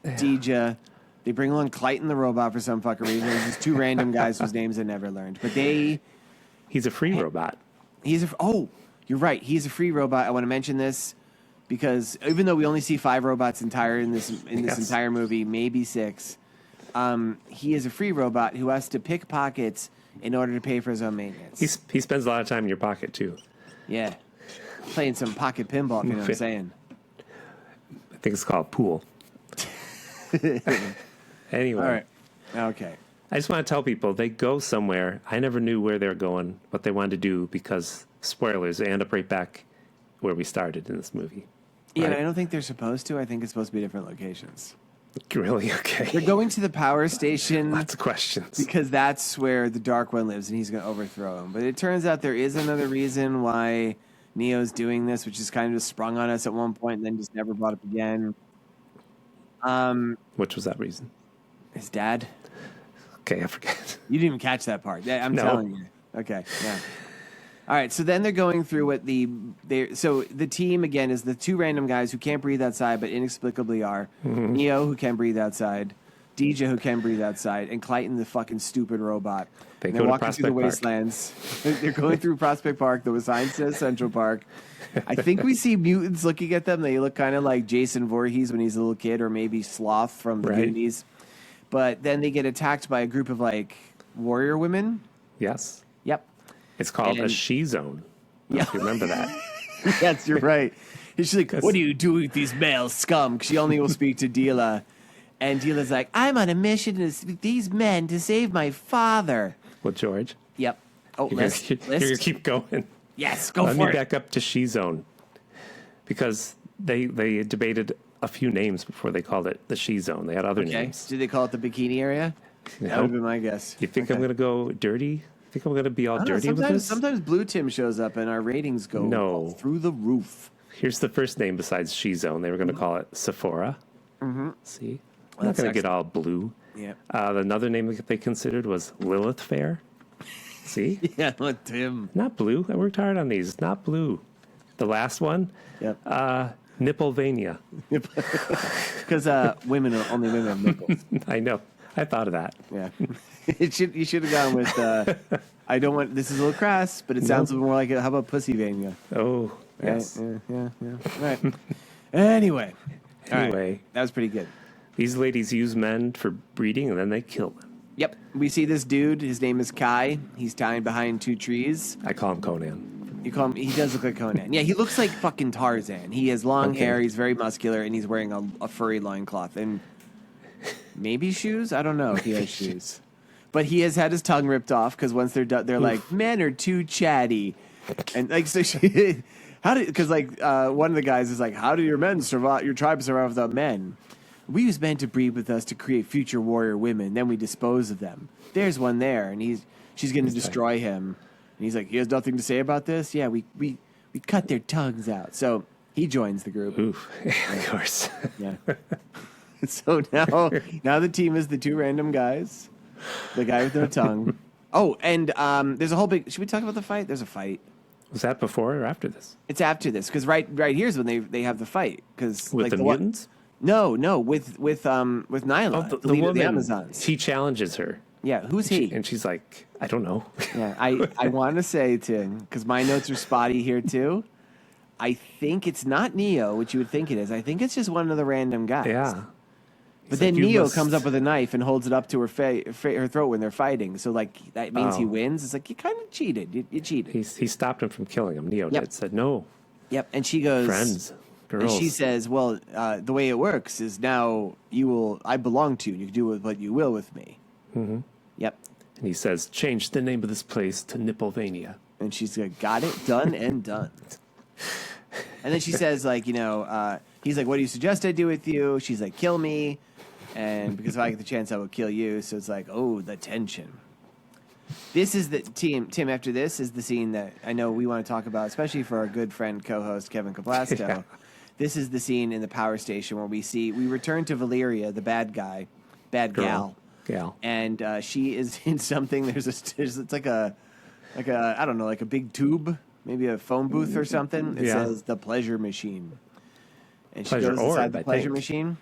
Deja. They bring along Clayton the robot for some fucking reason. There's just two random guys whose names I never learned. But he's a free robot. You're right. He's a free robot. I want to mention this because even though we only see 5 robots in this entire movie, maybe 6, he is a free robot who has to pick pockets in order to pay for his own maintenance. He spends a lot of time in your pocket too. Yeah, playing some pocket pinball. You know what I'm saying? I think it's called pool. Anyway. All right. Okay. I just want to tell people they go somewhere. I never knew where they're going, what they wanted to do, because spoilers, they end up right back where we started in this movie. Yeah, right? I don't think they're supposed to. I think it's supposed to be different locations. Really? Okay. They're going to the power station. Lots of questions. Because that's where the Dark One lives, and he's going to overthrow him. But it turns out there is another reason why Neo's doing this, which is kind of just sprung on us at one point and then just never brought up again. Which was that reason? His dad. Okay, I forget. You didn't even catch that part. I'm No. telling you. Okay, yeah. All right, so then they're going through what so the team again is the two random guys who can't breathe outside but inexplicably are. Mm-hmm. Neo, who can breathe outside, Deja, who can breathe outside, and Clayton, the fucking stupid robot. They and go they're to walking through the Prospect Park. wastelands. They're going through Prospect Park. The sign says Central Park. I think we see mutants looking at them. They look kind of like Jason Voorhees when he's a little kid, or maybe Sloth from the Right. Goonies. But then they get attacked by a group of warrior women. Yes. Yep. It's called a And- she zone. If you remember that. Yes, you're right. And she's like, "What do you do with these male scum?" 'Cause she only will speak to Dila. And Dila's like, "I'm on a mission with these men to save my father." Well, George, Yep. Oh, you're list. going to keep going. Yes, go Let for me it. back up to she zone. Because they debated a few names before they called it the she zone. They had other Okay. names. Did they call it the bikini area? That would No. have been my guess. You think I'm going to go dirty? You think I'm going to be all I don't know, dirty with this? sometimes Blue Tim shows up and our ratings go No. through the roof. Here's the first name besides she zone. They were going to call it Sephora. Mm-hmm. See? I'm not that's going to get excellent. all blue. Yep. Another name that they considered was Lilith Fair. See? Yeah, let Tim. Not blue. I worked hard on these. Not blue. The last one, Yep. Nipplevania. Because only women have nipples. I know. I thought of that. Yeah. You should have gone with, I don't want, this is a little crass, but it sounds more like, how about Pussyvania? Oh, Right? yes. Yeah. All right. Anyway. All right. Anyway, That was pretty good. these ladies use men for breeding, and then they kill them. Yep. We see this dude. His name is Kai. He's dying behind 2 trees. I call him Conan. You call him, he does look like Conan. Yeah, he looks like fucking Tarzan. He has long hair, he's very muscular, and he's wearing a furry loincloth. And maybe shoes? I don't know if he has shoes. But he has had his tongue ripped off because once they're done, they're like, men are too chatty. And like, so she, because one of the guys is like, how do your men survive, your tribe survive without men? We use men to breed with us to create future warrior women. Then we dispose of them. There's one there, and she's going to destroy him. And he's like, he has nothing to say about this? Yeah, we cut their tongues out. So he joins the group. Oof, of course. Yeah. So now the team is the 2 random guys. The guy with no tongue. Oh, and there's a whole big... Should we talk about the fight? There's a fight. Was that before or after this? It's after this, because right here's when they have the fight. Cause, With like, the mutants? No, with Nyla, the leader of the Amazons. He challenges her. Yeah, who's he? And she's like, I don't know. Yeah, I want to say, Tim, because my notes are spotty here too. I think it's not Neo, which you would think it is. I think it's just one of the random guys. Yeah. But then Neo comes up with a knife and holds it up to her her throat when they're fighting. So like that means he wins. It's like you kind of cheated. You cheated. He stopped him from killing him. Neo did. Said no. Yep. And she goes, friends, girls. And she says, well, the way it works is now I belong to you. You can do what you will with me. Mm-hmm. Yep. And he says, change the name of this place to Nipplevania. And she's like, got it, done and done. And then she says, like, he's like, what do you suggest I do with you? She's like, kill me. And because if I get the chance, I will kill you. So it's like, oh, the tension. This is the Tim. After this is the scene that I know we want to talk about, especially for our good friend co-host Kevin Kaplasco. Yeah. This is the scene in the power station where we return to Valeria, the bad gal, and she is in something. It's like a I don't know, like a big tube, maybe a phone booth or something. It says the pleasure machine, and she goes inside the pleasure machine.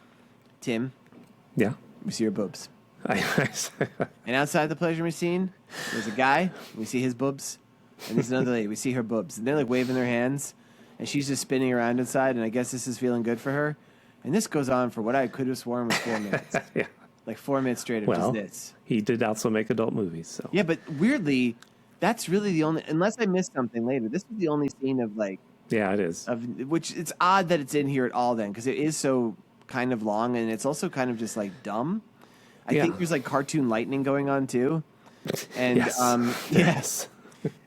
Tim. Yeah. We see her boobs. And outside the pleasure machine, there's a guy. We see his boobs. And there's another lady. We see her boobs. And they're like waving their hands. And she's just spinning around inside. And I guess this is feeling good for her. And this goes on for what I could have sworn was 4 minutes. Yeah. Like 4 minutes straight of just this. He did also make adult movies. So yeah, but weirdly, that's really the only... Unless I missed something later. This is the only scene of like... Yeah, it is. Which it's odd that it's in here at all then. Because it is so... kind of long, and it's also kind of just like dumb. I think there's like cartoon lightning going on too. And yes.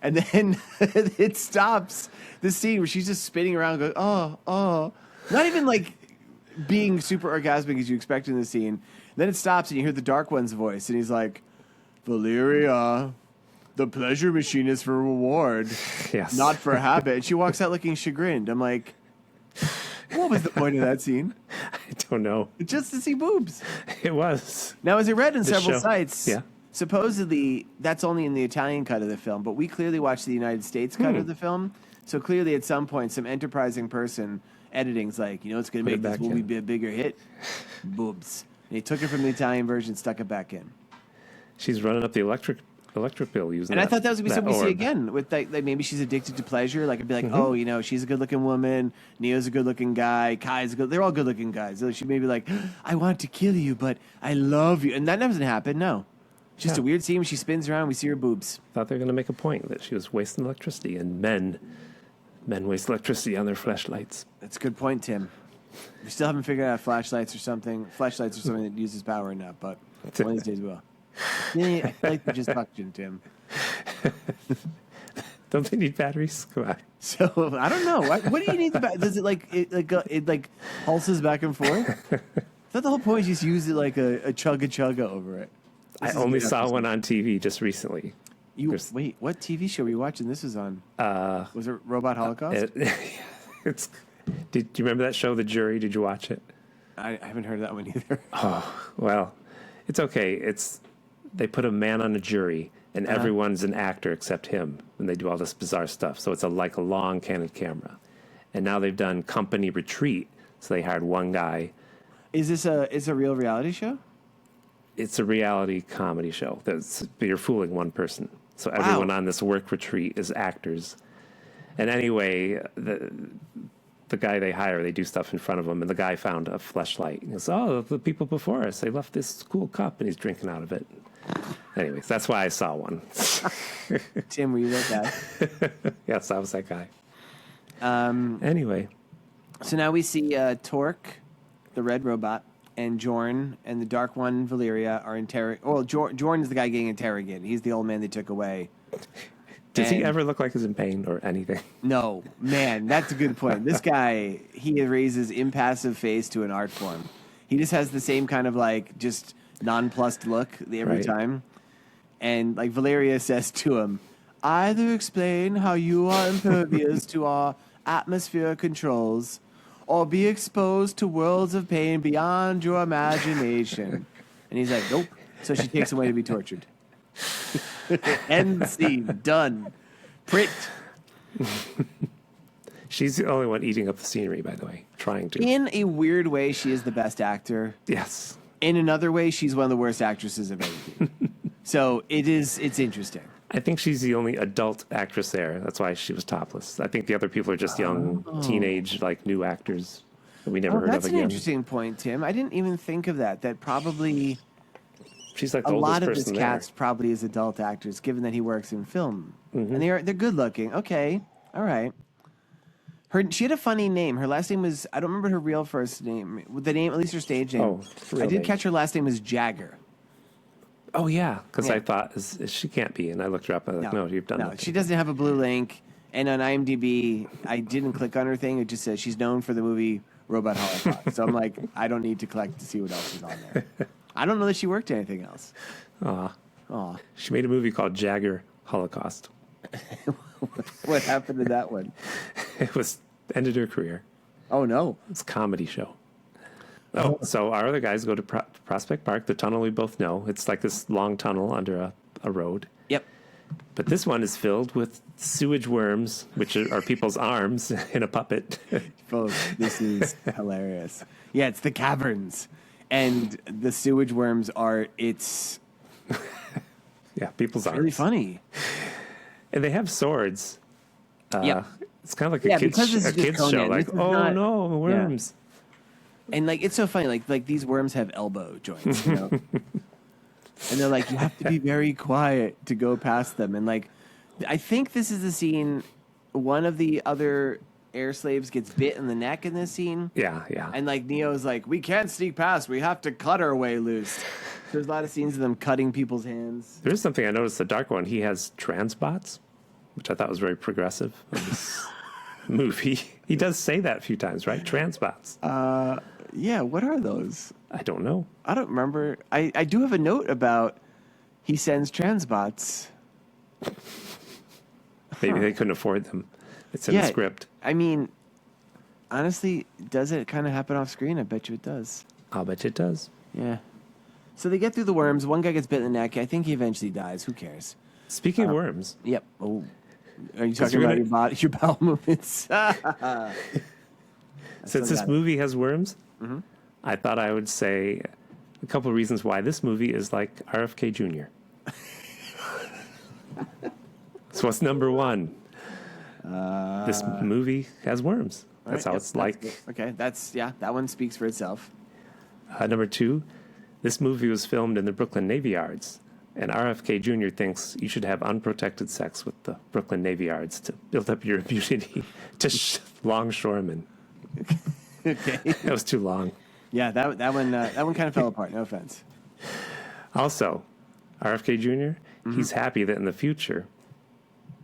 And then it stops the scene where she's just spinning around going, oh. Not even like being super orgasmic as you expect in the scene. Then it stops and you hear the Dark One's voice, and he's like, Valeria, the pleasure machine is for reward, not for habit. And she walks out looking chagrined. I'm like, what was the point of that scene? I don't know. Just to see boobs. It was. Now, as I read in several sites, yeah. Supposedly that's only in the Italian cut of the film, but we clearly watched the United States cut of the film. So clearly at some point, some enterprising person editing's like, it's going to make this movie be a bigger hit? Boobs. And he took it from the Italian version, stuck it back in. She's running up the electric bill using. And I thought that was going to be something we see again with like maybe she's addicted to pleasure. Like it'd be like, she's a good-looking woman, Neo's a good-looking guy, Kai's they're all good-looking guys. So she may be like, I want to kill you, but I love you, and that doesn't happen. No, just a weird scene where she spins around. We see her boobs. Thought they were going to make a point that she was wasting electricity, and men waste electricity on their flashlights. That's a good point, Tim. We still haven't figured out flashlights are something that uses power or not, but one of these days we will. Yeah, I feel like we just fucked you, Tim. Don't they need batteries? Come on. So I don't know. What do you need the battery? Does it pulses back and forth? I thought the whole point is just use it like a chugga over it. I only saw one on TV just recently. Wait, what TV show were you watching? This was on. Was it Robot Holocaust? Did you remember that show, The Jury? Did you watch it? I haven't heard of that one either. Oh well, it's okay. They put a man on a jury, and everyone's an actor except him, and they do all this bizarre stuff. So it's like a long candid camera. And now they've done Company Retreat, so they hired one guy. Is this a real reality show? it's a reality comedy show. You're fooling one person. So everyone on this work retreat is actors. And anyway, the guy they hire, they do stuff in front of him, and the guy found a fleshlight. He goes, "Oh, the people before us, they left this cool cup," and he's drinking out of it. Anyways, that's why I saw one. Tim, were you that guy? Yes, I was that guy. Anyway. So now we see Torque, the red robot, and Jorn and the dark one, Valeria, are interrogated. Well, Jorn is the guy getting interrogated. He's the old man they took away. Does he ever look like he's in pain or anything? No, man, that's a good point. This guy, he raises impassive face to an art form. He just has the same kind of like just nonplussed look every time. And like Valeria says to him, "Either explain how you are impervious to our atmosphere controls, or be exposed to worlds of pain beyond your imagination." And he's like, "Nope." So she takes him away to be tortured. End scene. Done. Print. She's the only one eating up the scenery, by the way, trying to. In a weird way, she is the best actor. Yes. In another way, she's one of the worst actresses of anything. So it's interesting. I think she's the only adult actress there. That's why she was topless. I think the other people are just young, teenage, like new actors that we never heard of That's an again. interesting point, Tim. I didn't even think of that. That probably She's like the a oldest lot of person his there. cast probably is adult actors, given that he works in film, and they're good looking. Okay, all right. She had a funny name. Her last name was, I don't remember her real first name. The name, at least her stage name. Oh, real I did name. catch her last name was Jagger. Oh, yeah, because Yeah. I thought she can't be, and I looked her up, and I was like, no, you've done No, nothing. she doesn't have a blue link. And on IMDb, I didn't click on her thing. It just says she's known for the movie Robot Holocaust. So I'm like, I don't need to click to see what else is on there. I don't know that she worked anything else. Aw. She made a movie called Jagger Holocaust. What happened to that one? It was ended her career. Oh, no. It's a comedy show. Oh, so our other guys go to Prospect Park, the tunnel we both know. It's like this long tunnel under a road. Yep. But this one is filled with sewage worms, which are people's arms in a puppet. Folks, this is hilarious. Yeah, it's the caverns. And the sewage worms are, it's Yeah, people's arms. really funny. And they have swords. Yep. It's kind of like because this a is just kid's Conan, show. Like, this is oh not- no, worms. And like it's so funny, like these worms have elbow joints, you know. And they're like, you have to be very quiet to go past them. And like, I think this is the scene. One of the other air slaves gets bit in the neck in this scene. Yeah. And like Neo's like, we can't sneak past. We have to cut our way loose. There's a lot of scenes of them cutting people's hands. There is something I noticed. The dark one, he has transbots, which I thought was very progressive in this movie. He does say that a few times, right? Transbots. Yeah, what are those? I don't know. I don't remember. I do have a note about he sends transbots. Maybe they couldn't afford them. It's in the script. I mean, honestly, does it kind of happen off screen? I bet you it does. I'll bet you it does. Yeah. So they get through the worms. One guy gets bit in the neck. I think he eventually dies. Who cares? Speaking of worms, Yep. Oh, are you talking about your bowel movements? since this movie has worms, I thought I would say a couple of reasons why this movie is like RFK Jr. So what's number one? This movie has worms. That's how it's like. Okay, that one speaks for itself. Number two, this movie was filmed in the Brooklyn Navy Yards, and RFK Jr. thinks you should have unprotected sex with the Brooklyn Navy Yards to build up your immunity to longshoremen. Okay. That was too long. Yeah, that one kind of fell apart. No offense. Also, RFK Jr., he's happy that in the future,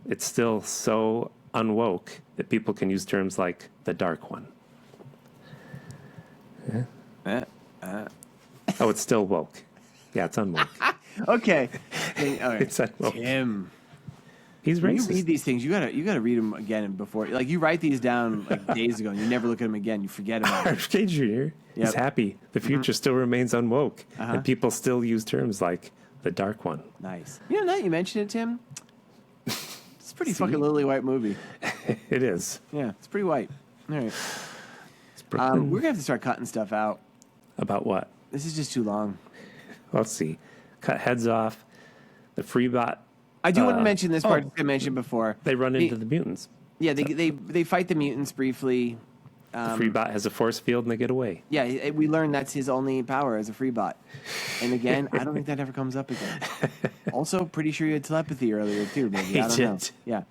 it's still so unwoke that people can use terms like the dark one. Oh, it's still woke. Yeah, it's unwoke. Okay. All right. It's unwoke. Tim, He's when you racist. read these things, you gotta read them again before. Like you write these down like days ago, and you never look at them again. You forget about them. RFK Jr. Yep. is happy the future still remains unwoke, and people still use terms like the dark one. Nice. You know, now that you mention it, Tim, it's a pretty fucking lily white movie. It is. Yeah, it's pretty white. All right. It's Brooklyn. We're gonna have to start cutting stuff out. About what? This is just too long. let's see. Cut heads off. The Freebot. I do want to mention this part I mentioned before. They run into the mutants. Yeah, they fight the mutants briefly. The Freebot has a force field and they get away. Yeah, we learned that's his only power as a Freebot. And again, I don't think that ever comes up again. Also, pretty sure you had telepathy earlier too, maybe. I don't know.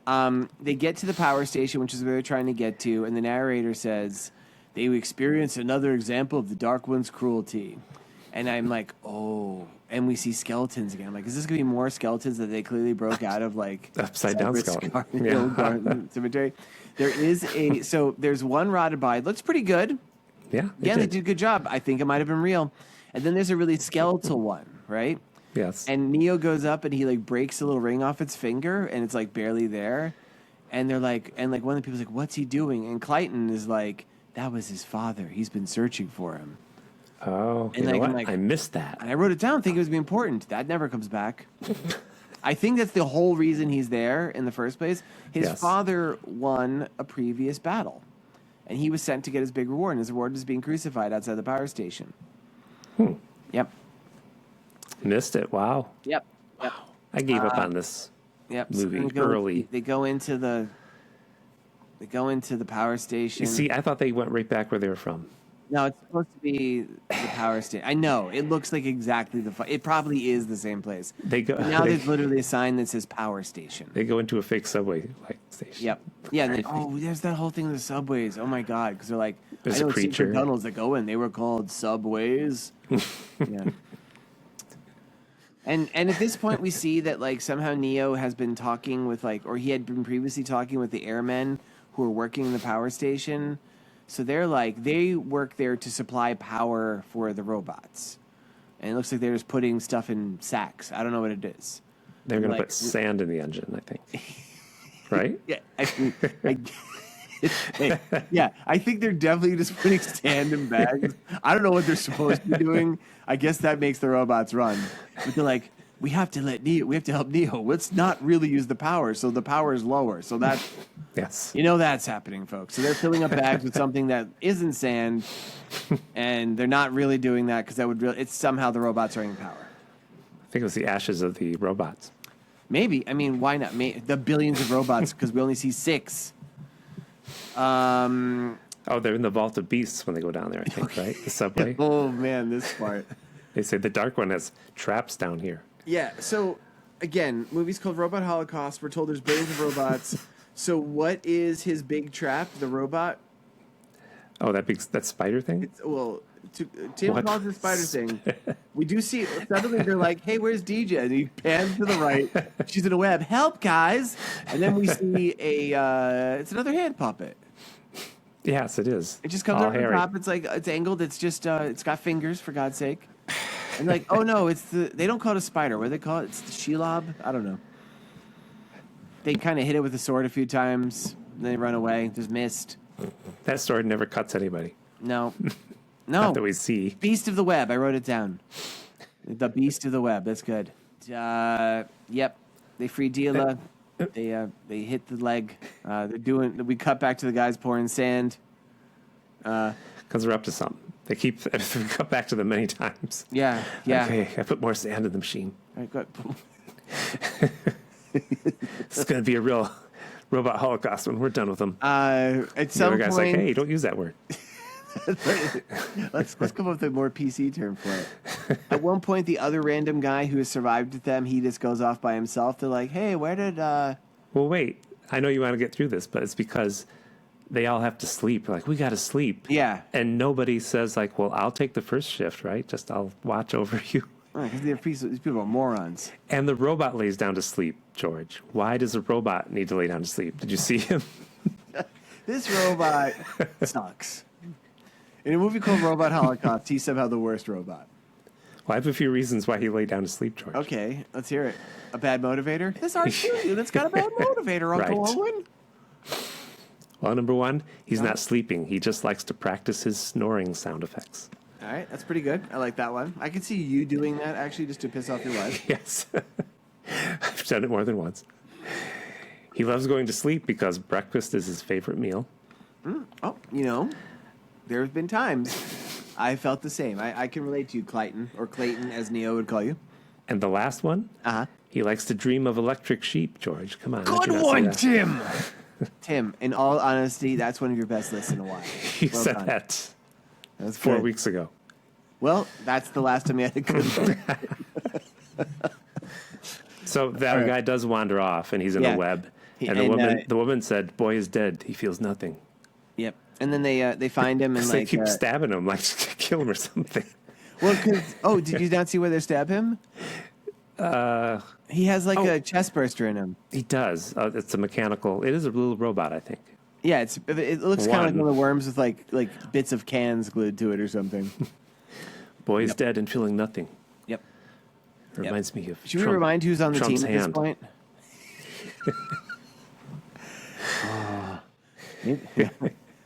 Yeah. They get to the power station, which is where they're trying to get to, and the narrator says, they experience another example of the Dark One's cruelty. And I'm like, oh. And we see skeletons again. I'm like, is this going to be more skeletons that they clearly broke out of, like... Upside down skeleton. Cemetery? There's one rotted body. It looks pretty good. Yeah, they did a good job. I think it might have been real. And then there's a really skeletal one, right? Yes. And Neo goes up and he, like, breaks a little ring off its finger, and it's, like, barely there. And they're like... And, like, one of the people's like, what's he doing? And Clayton is like, that was his father. He's been searching for him. Oh, and you know what? Like, I missed that. And I wrote it down thinking it was important. That never comes back. I think that's the whole reason he's there in the first place. His father won a previous battle, and he was sent to get his big reward, and his reward was being crucified outside the power station. Yep. Missed it. Wow. Yep. I gave up on this movie early. They go into the power station. You see, I thought they went right back where they were from. No, it's supposed to be the power station. I know. It looks like exactly it probably is the same place. They go. But now there's literally a sign that says power station. They go into a fake subway station. Yep. Yeah. And then, there's that whole thing with the subways. Oh my God. Because they're like, there's I know a creature. secret tunnels that go in. They were called subways. Yeah. And at this point, we see that like somehow Neo has been talking with or he had been previously talking with the airmen who are working in the power station. So they work there to supply power for the robots. And it looks like they're just putting stuff in sacks. I don't know what it is. They're going to put sand in the engine, I think. Right? Yeah. I think they're definitely just putting sand in bags. I don't know what they're supposed to be doing. I guess that makes the robots run. But they're like, we have to help Neo. Let's not really use the power, so the power is lower. So that, yes, that's happening, folks. So they're filling up bags with something that isn't sand, and they're not really doing that because it's somehow the robots are getting power. I think it was the ashes of the robots. Maybe. I mean, why not? The billions of robots because we only see 6. They're in the Vault of Beasts when they go down there, I think, right? The subway. Oh, man, this part. They say the Dark One has traps down here. Yeah, so, again, movie's called Robot Holocaust. We're told there's billions of robots. So what is his big trap, the robot? Oh, that spider thing? Tim calls it the spider thing. We do see, suddenly they're like, hey, where's DJ? And he pans to the right. She's in a web. Help, guys! And then we see it's another hand puppet. Yes, it is. It just comes over the top. It's it's angled. It's just, it's got fingers, for God's sake. And oh no, they don't call it a spider. What do they call it? It's the Shelob? I don't know. They kind of hit it with a sword a few times. Then they run away. There's mist. That sword never cuts anybody. No. Not that we see. Beast of the Web. I wrote it down. The Beast of the Web. That's good. Yep. They free Dila. They hit the leg. We cut back to the guys pouring sand. Because they're up to something. They keep cut back to them many times. Yeah. Okay, I put more sand in the machine. All right, good. It's going to be a real robot holocaust when we're done with them. At some point, guy's like, hey, don't use that word. Let's come up with a more PC term for it. At one point, the other random guy who has survived with them, he just goes off by himself. They're like, hey, where did... Well, wait. I know you want to get through this, but it's because they all have to sleep. Like, we got to sleep. Yeah. And nobody says, well, I'll take the first shift, right? Just I'll watch over you. Because these people are morons. And the robot lays down to sleep, George. Why does a robot need to lay down to sleep? Did you see him? This robot sucks. In a movie called Robot Holocaust, he's somehow the worst robot. Well, I have a few reasons why he laid down to sleep, George. Okay, let's hear it. A bad motivator? This R2 unit's got a bad motivator, Uncle Right. Owen. Well, number one, he's not sleeping. He just likes to practice his snoring sound effects. All right, that's pretty good. I like that one. I can see you doing that, actually, just to piss off your wife. Yes. I've done it more than once. He loves going to sleep because breakfast is his favorite meal. Oh, there have been times I felt the same. I can relate to you, Clayton, or Clayton, as Neo would call you. And the last one? Uh-huh. He likes to dream of electric sheep, George. Come on. Good one, Tim! Tim, in all honesty, that's one of your best lists in a while. You Well said done. that That's 4 good. weeks ago. Well, that's the last time you had a good one. So that guy does wander off, and he's in Yeah. the web. He- And the woman said, "Boy is dead. He feels nothing." Yep. And then they find him and Because like they keep stabbing him, like kill him or something. well, did you not see where they stab him? He has like a chest burster in him. He does. It's a mechanical. It is a little robot, I think. Yeah, it looks kind of like One. one of the worms with like bits of cans glued to it or something. Boy is dead and feeling nothing. Yep. Reminds me of. Should we remind who's on the Trump's team at this hand. point?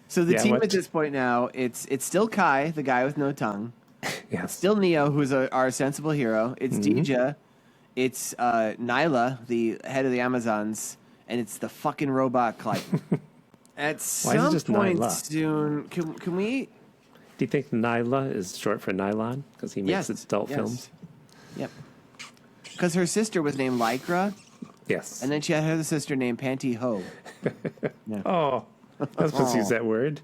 So the Yeah, team what? at this point now, it's still Kai, the guy with no tongue. Yes. Still Neo, who's our sensible hero. It's Deja. It's Nyla, the head of the Amazons, and it's the fucking robot Clayton. At Why is it some just point Nyla? soon, can we? Do you think Nyla is short for nylon? Because he makes adult films? Yep. Because her sister was named Lycra, Yes. and then she had her sister named Panty Ho. Oh, I was supposed to use that word.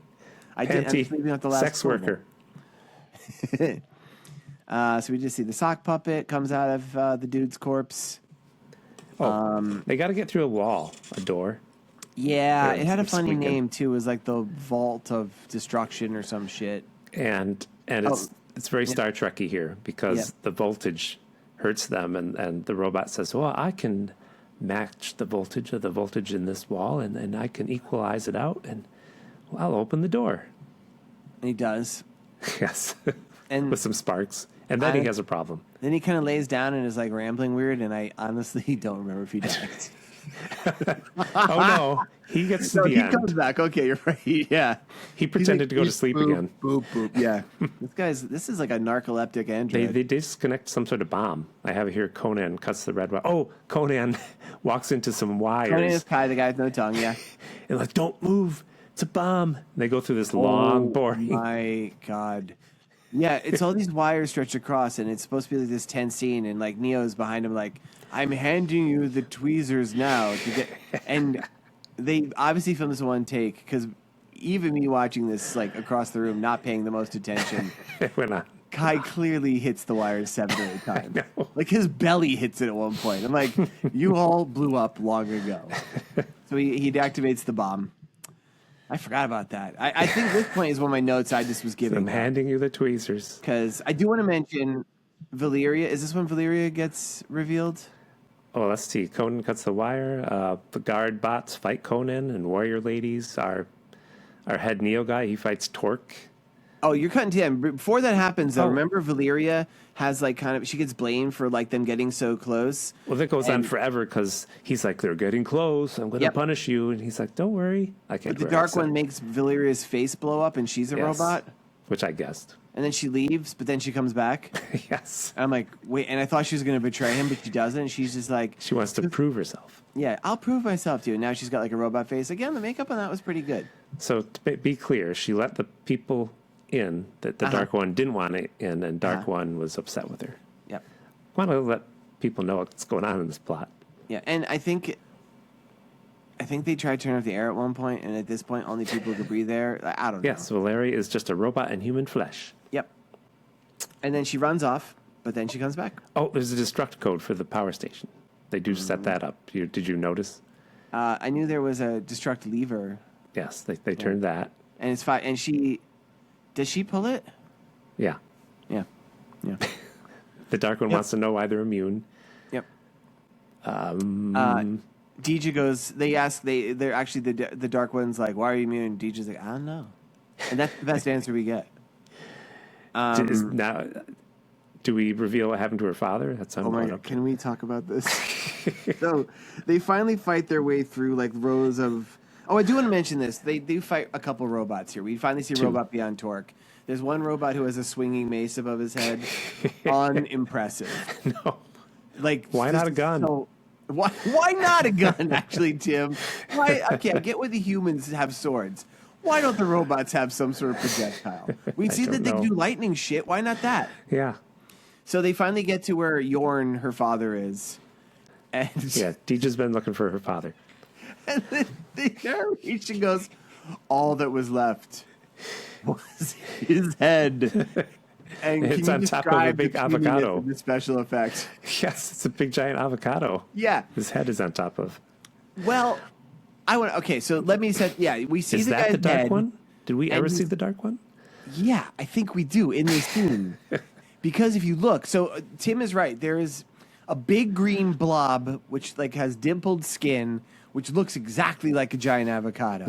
I did. I'm just leaving out the last sex syllable. worker. So we just see the sock puppet comes out of the dude's corpse. They got to get through a wall, a door. Yeah, Yeah, it had a it's funny squeaking. name too. It was like the Vault of Destruction or some shit. And it's very Star Trekky here because Yep. the voltage hurts them, and the robot says, "Well, I can match the voltage of the voltage in this wall, and I can equalize it out, and I'll open the door." And he does. Yes, And with some sparks, and then he has a problem. then he kind of lays down and is like rambling weird, and I honestly don't remember if he dies. Oh no, he gets to No, the he end. comes back. Okay, you're right. Yeah. He pretended to go to sleep boop, again. Boop, boop. Yeah. This is like a narcoleptic android. They disconnect some sort of bomb. I have it here. Conan cuts the red wire. Oh, Conan walks into some wires. Conan is Kai, the guy with no tongue. Yeah. And like, don't move. It's a bomb. And they go through this long, boring. My God. Yeah, it's all these wires stretched across, and it's supposed to be like this tense scene, and like Neo's behind him, like, I'm handing you the tweezers now. And they obviously filmed this in one take, because even me watching this like across the room, not paying the most attention, It went on. Kai clearly hits the wires 7 or 8 times. know. Like his belly hits it at one point. I'm like, you all blew up long ago. So he deactivates the bomb. I forgot about that. I think this point is one of my notes I just was I'm giving. handing you the tweezers. Because I do want to mention Valyria. Is this when Valyria gets revealed? Oh, let's see. Conan cuts the wire. The guard bots fight Conan, and warrior ladies. Our head Neo guy, he fights Torque. Oh, you're cutting to him. Before that happens, though, Oh. remember Valyria has like she gets blamed for like them getting so close. Well, that goes on And- forever because he's like, they're getting close. I'm going to Yep. punish you. And he's like, don't worry. I can't But the do Dark accent. One makes Valyria's face blow up, and she's a Yes. robot. Which I guessed. And then she leaves, but then she comes back. Yes. And I'm like, wait. And I thought she was going to betray him, but she doesn't. And she's just like, She wants to prove herself. yeah, I'll prove myself to you. And now she's got like a robot face. Again, the makeup on that was pretty good. So to be clear, she let the people in that the Dark One didn't want it in, and Dark One was upset with her. Yep. Want to let people know what's going on in this plot. Yeah. And I think they tried to turn off the air at one point, and at this point, only people could breathe there. I don't know. Yes, Valeria is just a robot in human flesh. Yep. And then she runs off, but then she comes back. Oh, there's a destruct code for the power station. They do set that up. Did you notice? I knew there was a destruct lever, Yes, they turned that. and it's fine. And does she pull it? Yeah. Yeah. Yeah. The Dark One wants to know why they're immune. Yep. Deja goes. They're actually the Dark One's like, why are you immune? Deja's like, I don't know, and that's the best answer we get. Now, do we reveal what happened to her father? That's Oh my on God, can we talk about this? So they finally fight their way through like rows of. Oh, I do want to mention this. They do fight a couple robots here. We finally see a robot beyond Torque. There's one robot who has a swinging mace above his head. Unimpressive. No. Like, Why not a gun? Why not a gun? Actually, Tim. Why? Okay, I get why the humans have swords. Why don't the robots have some sort of projectile? We'd see that they know. do lightning shit. Why not that? Yeah. So they finally get to where Yorn, her father, is. And Yeah, Deeja's been looking for her father. And then the narration goes, all that was left was his head. And It's can on you top of a describe big the creaminess avocado. of the special effects? Yes, it's a big giant avocado. Yeah. His head is on top of. Well, okay, so let me set, we see Is the that guy's the dark head. one? Did we ever and see the dark one? Yeah, I think we do in this scene. Because if you look, so Tim is right. There is a big green blob which like has dimpled skin, which looks exactly like a giant avocado.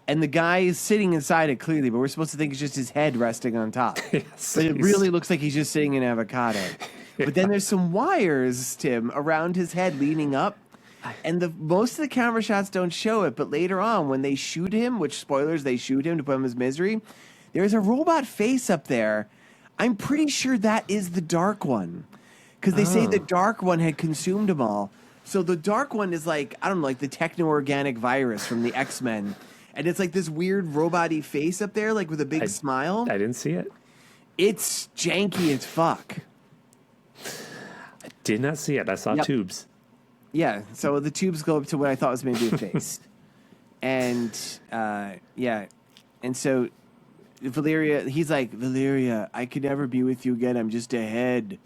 And the guy is sitting inside it clearly, but we're supposed to think it's just his head resting on top. Yes, But it he's- really looks like he's just sitting in avocado. But then there's some wires, Tim, around his head leaning up. And most of the camera shots don't show it, but later on when they shoot him, which spoilers, they shoot him to put him in his misery, there's a robot face up there. I'm pretty sure that is the dark one. Because they say the dark one had consumed them all. So the dark one is like, I don't know, like the techno-organic virus from the X-Men. And it's like this weird robot-y face up there, like with a big smile. I didn't see it. It's janky as fuck. I did not see it. I saw Yep. tubes. Yeah, so the tubes go up to what I thought was maybe a face. And, and so Valeria, he's like, Valeria, I could never be with you again. I'm just a head.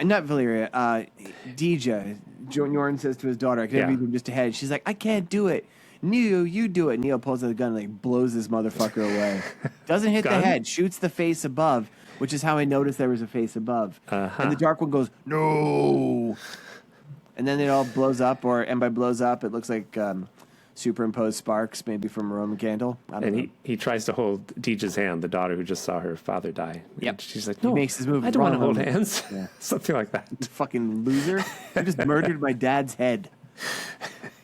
Not Valeria, Deeja. Jorn says to his daughter, I could never be just a head. She's like, I can't do it. Neo, you do it. Neo pulls out the gun and like blows this motherfucker away. Doesn't hit the head, shoots the face above, which is how I noticed there was a face above. And the dark one goes, no. And then it all blows up, and by blows up, it looks like superimposed sparks, maybe from a Roman candle. I don't know. And he tries to hold Deeja's hand, the daughter who just saw her father die. Yep. And she's like, He no, makes his move I don't want to wrong hold moment. hands. Yeah. Something like that. You fucking loser. You just murdered my dad's head.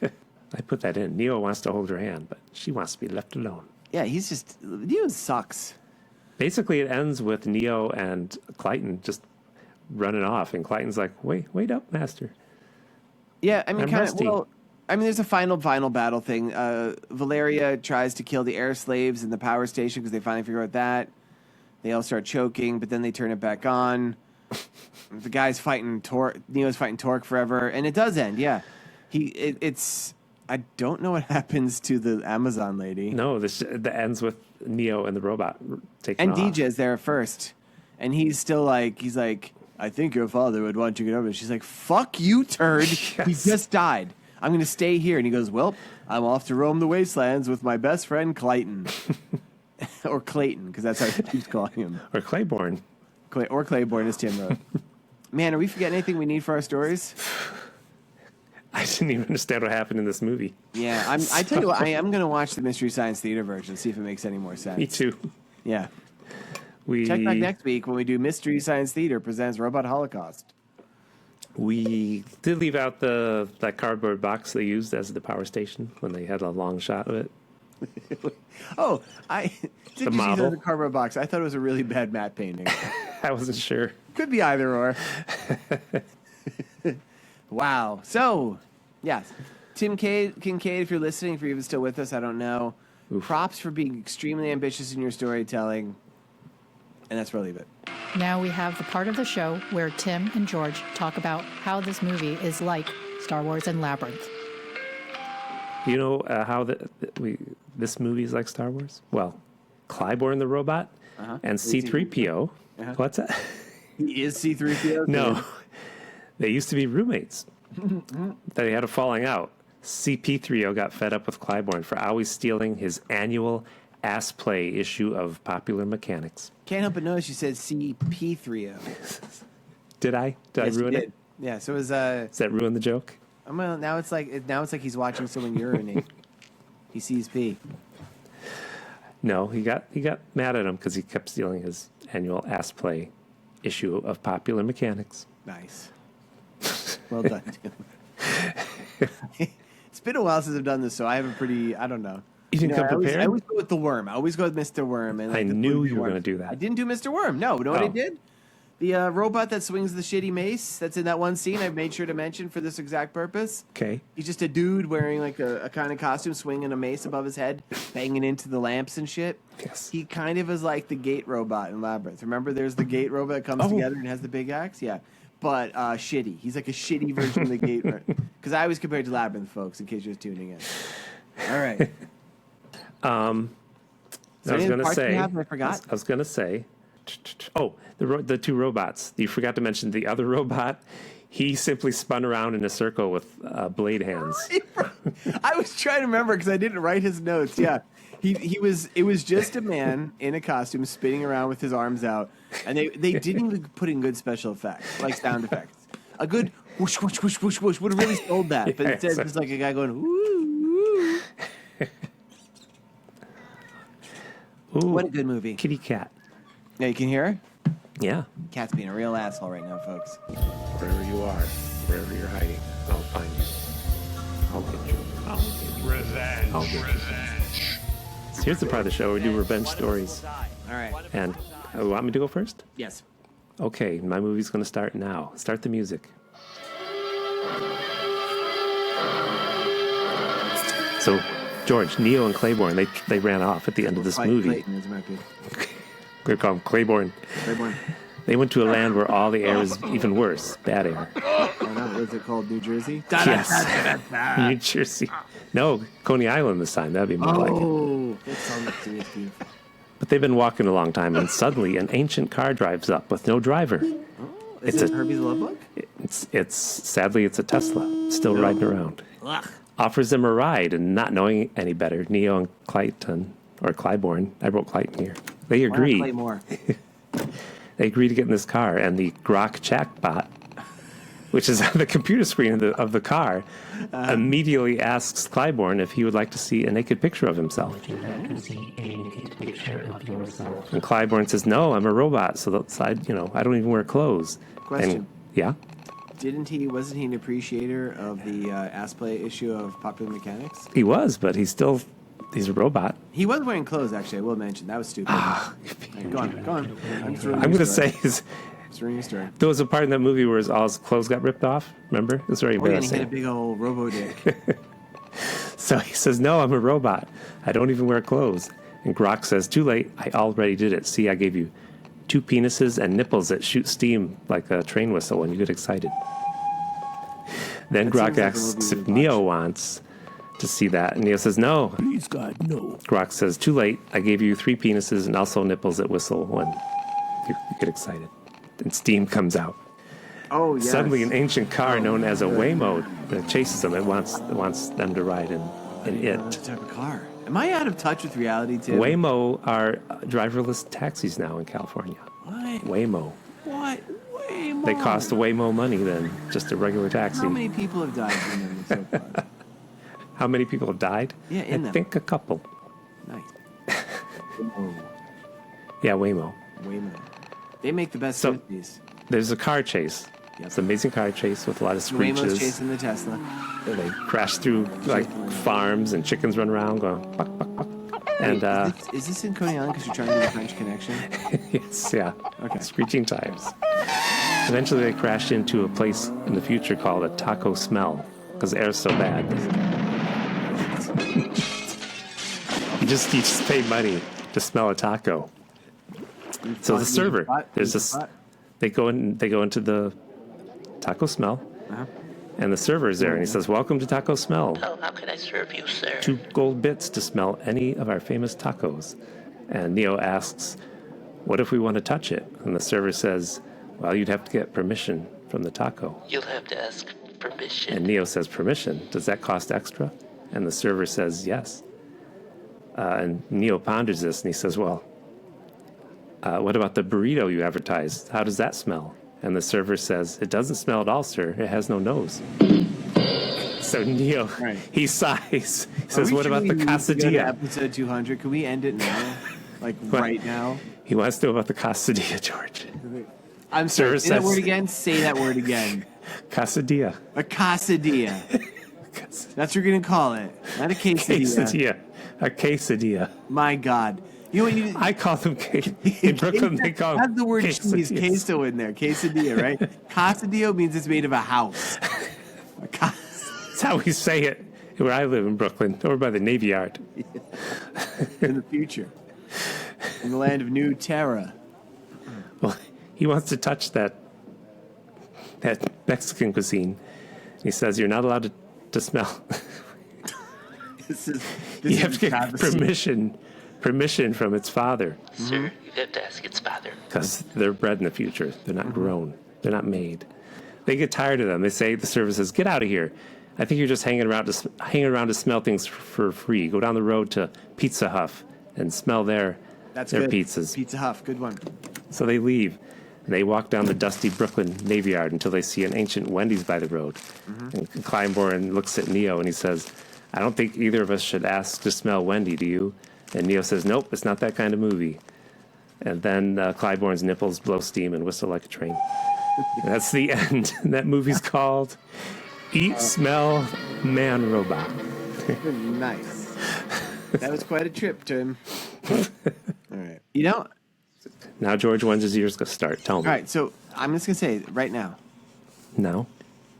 I put that in. Neo wants to hold her hand, but she wants to be left alone. Yeah, Neo sucks. Basically, it ends with Neo and Clayton just running off, and Clayton's like, wait up, master. Yeah, I mean, I'm kind of. rusty. Well, I mean, there's a final battle thing. Valeria tries to kill the air slaves in the power station because they finally figure out that. They all start choking, but then they turn it back on. The guy's fighting Torque. Neo's fighting Torque forever, and it does end. Yeah, it's. I don't know what happens to the Amazon lady. No, that ends with Neo and the robot taking And off. DJ is there first, and he's like, I think your father would want you to get over it. She's like, fuck you, turd. He Yes. just died. I'm going to stay here. And he goes, well, I'm off to roam the wastelands with my best friend Clayton. Or Clayton, because that's how he keeps calling him. Or Claiborne. Or Claiborne, as Tim wrote. Man, are we forgetting anything we need for our stories? I didn't even understand what happened in this movie. Yeah, I tell you what, I am going to watch the Mystery Science Theater version, see if it makes any more sense. Me too. Yeah. We Check back next week when we do Mystery Science Theater presents Robot Holocaust. We did leave out that cardboard box they used as the power station when they had a long shot of it. Oh, I did you see model? the cardboard box? I thought it was a really bad matte painting. I wasn't sure. Could be either or. Wow. So, yes. Tim Kincaid, if you're listening, if you're even still with us, I don't know. Oof. Props for being extremely ambitious in your storytelling. And that's where I'll leave it. Now we have the part of the show where Tim and George talk about how this movie is like Star Wars and Labyrinth. Do you know how this movie is like Star Wars? Well, Claiborne the robot and C-3PO. What's that? He is C-3PO? No. They used to be roommates. They had a falling out. CP3O got fed up with Claiborne for always stealing his annual ass play issue of Popular Mechanics. Can't help but notice you said CP3O. Did I? Did Yes, I ruin you it? did. Yeah, so it was... Does that ruin the joke? Well, now it's like he's watching someone urinate. He sees pee. No, he got mad at him because he kept stealing his annual ass play issue of Popular Mechanics. Nice. Well done. It's been a while since I've done this, so I have a pretty, I don't know. You didn't come prepared? I always go with the worm. I always go with Mr. Worm. And I the knew Blue you were Worm. going to do that. I didn't do Mr. Worm. No, you know what I Oh. did? The robot that swings the shitty mace that's in that one scene, I've made sure to mention for this exact purpose. Okay. He's just a dude wearing like a kind of costume, swinging a mace above his head, banging into the lamps and shit. Yes. He kind of is like the gate robot in Labyrinth. Remember, there's the gate robot that comes together and has the big axe? Yeah. But shitty. He's like a shitty version of the gate. Because I always compared to Labyrinth, folks, in case you're just tuning in. All right. I was going to say. I forgot. I was going to say. Oh, the two robots. You forgot to mention the other robot. He simply spun around in a circle with blade hands. I was trying to remember because I didn't write his notes. Yeah, he was. It was just a man in a costume spinning around with his arms out, and they didn't even put in good special effects, like sound effects. A good whoosh whoosh whoosh whoosh whoosh would have really sold that, but instead it's just like a guy going woo. Ooh, What a good movie. kitty cat. Yeah, you can hear her? Yeah. Cat's being a real asshole right now, folks. Wherever you are, wherever you're hiding, I'll find you. I'll get you. I'll get you. Revenge. I'll get you. Revenge. So here's the part of the show where we do revenge stories. All right. And want me to go first? Yes. Okay, my movie's going to start now. Start the music. So, George, Neo, and Claiborne, they ran off at the end of this movie. Clayton, as it might be. We're call him Claiborne. Claiborne. They went to a land where all the air is even worse. Bad air. Oh, no, what is it called? New Jersey? Yes. New Jersey. No, Coney Island this time. That'd be more like it. Oh, that sounds beautiful. But they've been walking a long time, and suddenly an ancient car drives up with no driver. Is it Herbie's Love Book? It's sadly it's a Tesla still riding around. Ugh. Offers them a ride, and not knowing any better, Neo and Clayton or Claiborne, I wrote Clayton here. They Why not agree. play more? They agree to get in this car, and the Grok chatbot, which is on the computer screen of the car, immediately asks Claiborne if he would like to see a naked picture of himself. And Claiborne says, "No, I'm a robot, so I don't even wear clothes." Question. And, yeah. Wasn't he an appreciator of the ass play issue of Popular Mechanics? He was, but he's a robot. He was wearing clothes, actually. I will mention. That was stupid. Right, go on. I'm going to say Just ruining your story. there was a part in that movie where all his clothes got ripped off. Remember? It was very Oh, yeah, and he embarrassing. had a big old robo dick. So he says, "No, I'm a robot. I don't even wear clothes." And Grok says, "Too late. I already did it. See, I gave you 2 penises and nipples that shoot steam like a train whistle when you get excited." Then That Grok seems like a asks movie if we'd Neo wants to see that. And Neo says, "No." Please, God, no. Grok says, "Too late. I gave you 3 penises and also nipples that whistle when you get excited." And steam comes out. Oh, yes. Suddenly, an ancient car known as a Waymo chases them. It wants them to ride in it. What type of car? Am I out of touch with reality, too? Waymo are driverless taxis now in California. What? Waymo. What? Waymo. They cost way more money than just a regular taxi. How many people have died in them so far? How many people have died? Yeah, in I them. think a couple. Nice. Yeah, Waymo. Waymo. They make the best So- movies. There's a car chase. Yep. It's an amazing car chase with a lot of Waymo's screeches. chasing the Tesla. They crash through like farms and chickens run around going buck, buck, buck. And Is this in Coney Island because you're trying to do the French Connection? yes, yeah. Okay. Screeching tires. Eventually they crash into a place in the future called a taco smell because the air's so bad. you just pay money to smell a taco. So the server, there's this. They go into the taco smell, and the server is there, and he says, "Welcome to Taco Smell. Oh, how can I serve you, sir? 2 gold bits to smell any of our famous tacos." And Neo asks, "What if we want to touch it?" And the server says, "Well, you'd have to get permission from the taco." You'll have to ask permission. And Neo says, "Permission? Does that cost extra?" And the server says, "Yes." And Neo ponders this, and he says, "Well, what about the burrito you advertised? How does that smell?" And the server says, "It doesn't smell at all, sir. It has no nose." So Neo, Right. he sighs. He says, "What about the quesadilla?" Episode 200. Can we end it now? Like right now? He wants to know about the quesadilla, George. I'm sorry. Server Say that says- word again. Say that word again. Quesadilla. A quesadilla. That's what you're gonna call it. Not a quesadilla. Quesadilla. A quesadilla. My God. You know what you I call them in Brooklyn. They call them have the word cheese, quesadillas. queso in there, quesadilla, right? Quesadilla means it's made of a house. That's how we say it where I live in Brooklyn, over by the Navy Yard. In the future, in the land of New Terra. Well, he wants to touch that Mexican cuisine. He says you're not allowed to smell. You have to get permission from its father. Sir, you have to ask its father. Because they're bred in the future. They're not grown. They're not made. They get tired of them. They say, the server says, get out of here. I think you're just hanging around to smell things for free. Go down the road to Pizza Hut and smell their good. pizzas. Pizza Hut, good one. So they leave. And they walk down the dusty Brooklyn Navy Yard until they see an ancient Wendy's by the road. And Clybourne looks at Neo and he says, I don't think either of us should ask to smell Wendy, do you? And Neo says, nope, it's not that kind of movie. And then Clybourne's nipples blow steam and whistle like a train. And that's the end. And that movie's called Eat, Smell, Man, Robot. Nice. That was quite a trip, Tim. All right. You know, Now, George, when's his year's going to start? Tell me. all right, so I'm just going to say right now, No?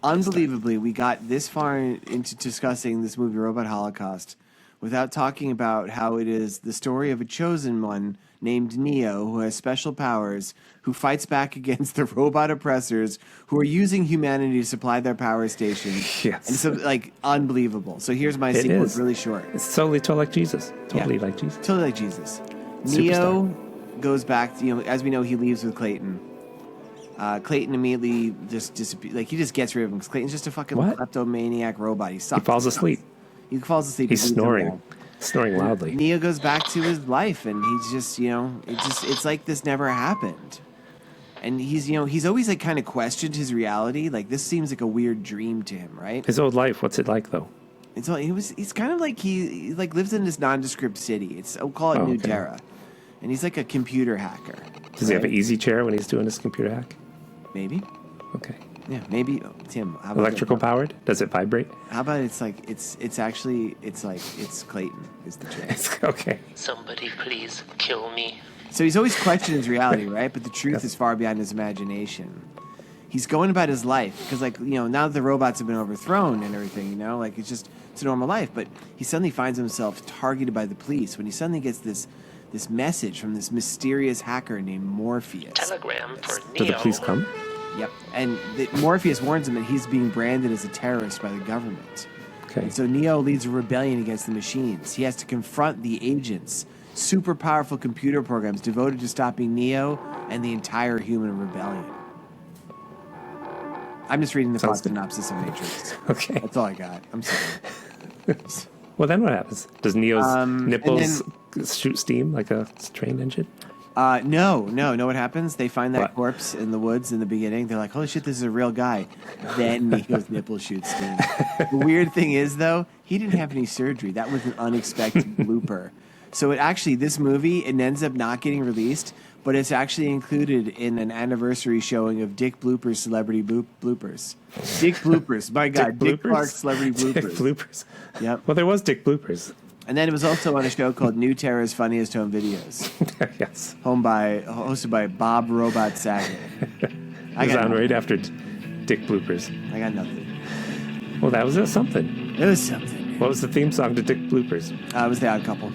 unbelievably, we got this far into discussing this movie, Robot Holocaust, without talking about how it is the story of a chosen one named Neo who has special powers, who fights back against the robot oppressors who are using humanity to supply their power station. Yes. And so, like, unbelievable. So here's my It sequel. is. It's really short. It's totally like Jesus. Totally Yeah. like Jesus. Totally like Jesus. Superstar. Neo goes back to, as we know, he leaves with Clayton. Clayton immediately just disappears. Like, he just gets rid of him because Clayton's just a fucking What? kleptomaniac robot. He sucks. He falls asleep. He falls asleep. He's and leaves him snoring. there. Snoring loudly. Neo goes back to his life, and he's just, it's like this never happened. And he's always like kind of questioned his reality. Like, this seems like a weird dream to him, right? His old life, what's it like, though? He's kind of like he like lives in this nondescript city. We'll call it Oh, New okay. Terra, and he's like a computer hacker. Does he have an easy chair when he's doing his computer hack? Maybe, Okay. yeah, maybe. Tim, how about Electrical powered? Does it vibrate? How about it's Clayton is the chair. Okay. Somebody please kill me. So he's always questioning his reality, right? But the truth is far beyond his imagination. He's going about his life because, now that the robots have been overthrown and everything, it's a normal life. But he suddenly finds himself targeted by the police when he suddenly gets this message from this mysterious hacker named Morpheus. Telegram for Do Neo. the police come? Yep. And Morpheus warns him that he's being branded as a terrorist by the government. Okay. And so Neo leads a rebellion against the machines. He has to confront the agents, super powerful computer programs devoted to stopping Neo and the entire human rebellion. I'm just reading the plot Sounds good. synopsis of Matrix. Okay. That's all I got. I'm sorry. Well, then what happens? Does Neo's and nipples shoot steam like a train engine? No. Know what happens? They find that What? corpse in the woods in the beginning. They're like, holy shit, this is a real guy. Then Neo's nipples shoot steam. The weird thing is, though, he didn't have any surgery. That was an unexpected blooper. So this movie, it ends up not getting released, but it's actually included in an anniversary showing of Dick Blooper's Celebrity Bloopers. Dick Bloopers. My God, Dick Bloopers? Clark's Celebrity Bloopers. Dick Bloopers. Yep. Well, there was Dick Bloopers. And then it was also on a show called New Terra's Funniest Home Videos, Yes. hosted by Bob Robot Saget. It was on right after Dick Bloopers. I got nothing. Well, that was something. It was something. What was the theme song to Dick Bloopers? It was The Odd Couple.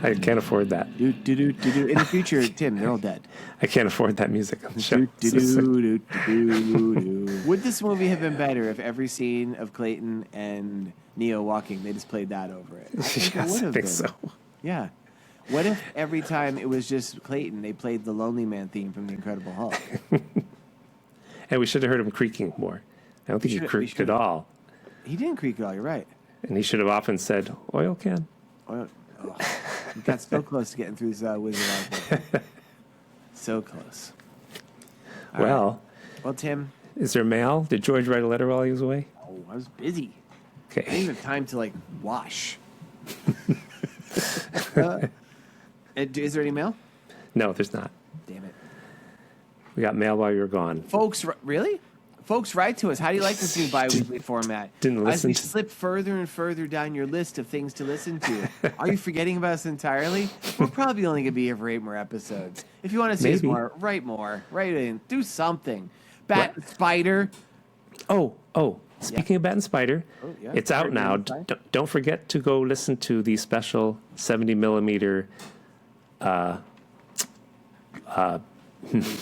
I can't afford that. Do, do, do, do, do. In the future, Tim, they're all dead. I can't afford that music on the show. Do, do, do, do, do, do. Would this movie have been better if every scene of Clayton and Neo walking, they just played that over it? I think it Yes, would I have think been. so. Yeah. What if every time it was just Clayton, they played the Lonely Man theme from The Incredible Hulk? And we should have heard him creaking more. I don't think he We creaked should. at all. He didn't creak at all, you're right. And he should have often said, oil can. We got so close to getting through this Wizard of Oz. So close. All Well, right. Well, Tim, is there mail? Did George write a letter while he was away? I was busy. I didn't Okay. even have time to, wash. Is there any mail? No, there's not. Damn it. We got mail while you were gone. Folks, really? Folks, write to us. How do you like this new bi-weekly format? Didn't As listen we to- slip further and further down your list of things to listen to, are you forgetting about us entirely? We're probably only going to be here for 8 more episodes. If you want to see us Maybe. more, write in, do something. Bat and Spider. Oh, speaking of Bat and Spider, yeah. it's out Heard now. me inside. Don't forget to go listen to the special 70 millimeter. This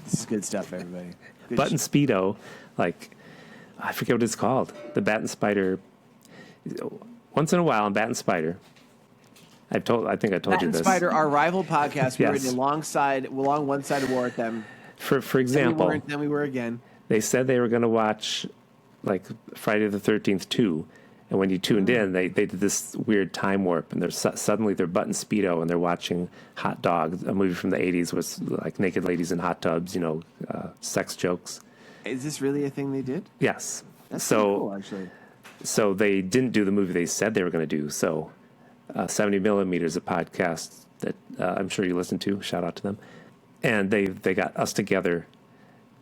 is good stuff, everybody. Good Button Speedo, like, I forget what it's called. The Bat and Spider. Once in a while on Bat and Spider, I think I told Bat you and this. Spider, our rival podcast, we were Yes. in along one side of war with them. For Then we example, weren't, then we were again. they said they were going to watch like Friday the 13th 2, and when you tuned in, they did this weird time warp, and suddenly they're Button Speedo and they're watching Hot Dog, a movie from the 80s with like naked ladies in hot tubs, sex jokes. Is this really a thing they did? Yes. That's pretty cool, actually. So they didn't do the movie they said they were going to do. So 70 Millimeters, a podcast that I'm sure you listen to. Shout out to them. And they got us together.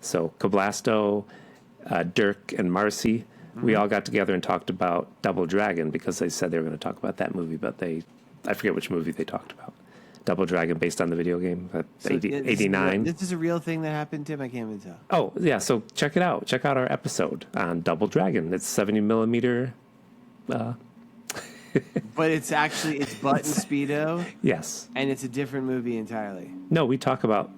So Cablasto, Dirk, and Marcy, we all got together and talked about Double Dragon because they said they were going to talk about that movie, but I forget which movie they talked about. Double Dragon based on the video game, 89. This is a real thing that happened, Tim? I can't even tell. Oh, yeah, so check it out. Check out our episode on Double Dragon. It's 70 millimeter. But it's Button Speedo, Yes. and it's a different movie entirely. No, we talk about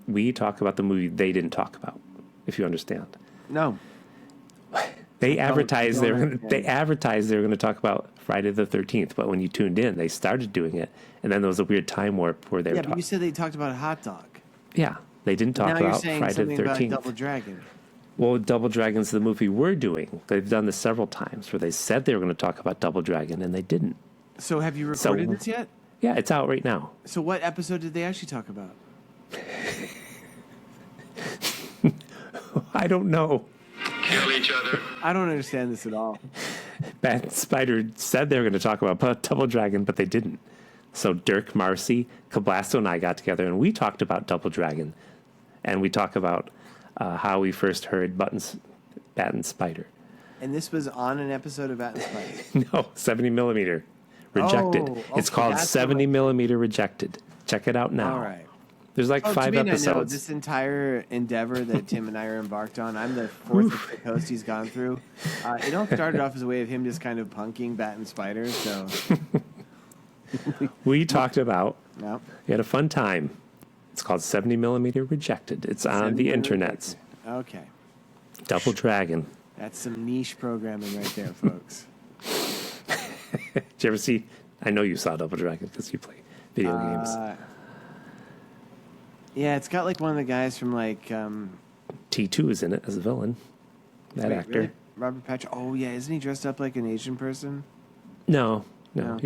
the movie they didn't talk about, if you understand. No. They advertised they were understand. going to talk about Friday the 13th, but when you tuned in, they started doing it, and then there was a weird time warp where they Yeah, were but talking. you said they talked about a hot dog. Yeah, they didn't talk Now you're about saying Friday the something about 13th. Double Dragon. Well, Double Dragon's the movie we're doing. They've done this several times where they said they were going to talk about Double Dragon, and they didn't. So have you recorded this yet? Yeah, it's out right now. So what episode did they actually talk about? I don't know. Kill each other. I don't understand this at all. Bat and Spider said they were going to talk about Double Dragon, but they didn't. So Dirk, Marcy, Cablasto, and I got together, and we talked about Double Dragon. And we talk about how we first heard Bat and Spider. And this was on an episode of Bat and Spider. No, 70 millimeter. Rejected. Oh, It's okay, called that's 70 millimeter Rejected. Check it out now. All right. There's like 5 to me, I know episodes. this entire endeavor that Tim and I are embarked on, I'm the fourth or fifth host he's gone through. It all started off as a way of him just kind of punking Bat and Spider. So We talked about, no. we had a fun time. It's called 70 millimeter Rejected. It's on the 70 internets. Okay. Double Dragon. That's some niche programming right there, folks. Did you ever see? I know you saw Double Dragon because you play video games. Yeah, it's got like one of the guys from like T2 is in it as a villain. That wait, actor. really? Robert Patrick. Oh yeah, isn't he dressed up like an Asian person? No. No.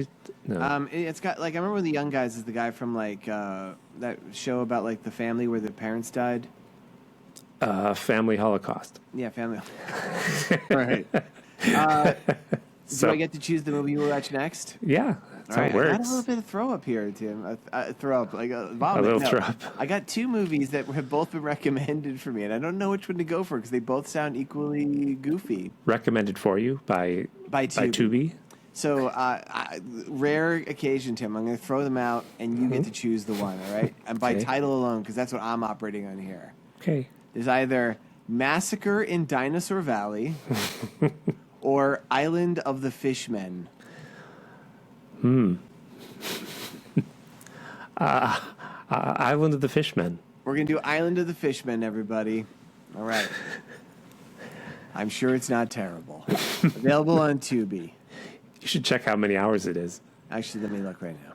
No. It's got like I remember one of the young guys is the guy from like that show about like the family where the parents died. Family Holocaust. Yeah, family. Right. So Do I get to choose the movie you will watch next? yeah, that's how it I got a works. little bit of throw up here, Tim. Throw up, like a vomit. A little No. throw up. I got 2 movies that have both been recommended for me, and I don't know which one to go for because they both sound equally goofy. Recommended for you by Tubi. Tubi. So, rare occasion, Tim. I'm going to throw them out, and you get to choose the one. All right, and by Okay. title alone, because that's what I'm operating on here. Okay. There's either Massacre in Dinosaur Valley or Island of the Fishmen. Island of the Fishmen. We're going to do Island of the Fishmen, everybody. All right. I'm sure it's not terrible. Available on Tubi. You should check how many hours it is. Actually, let me look right now.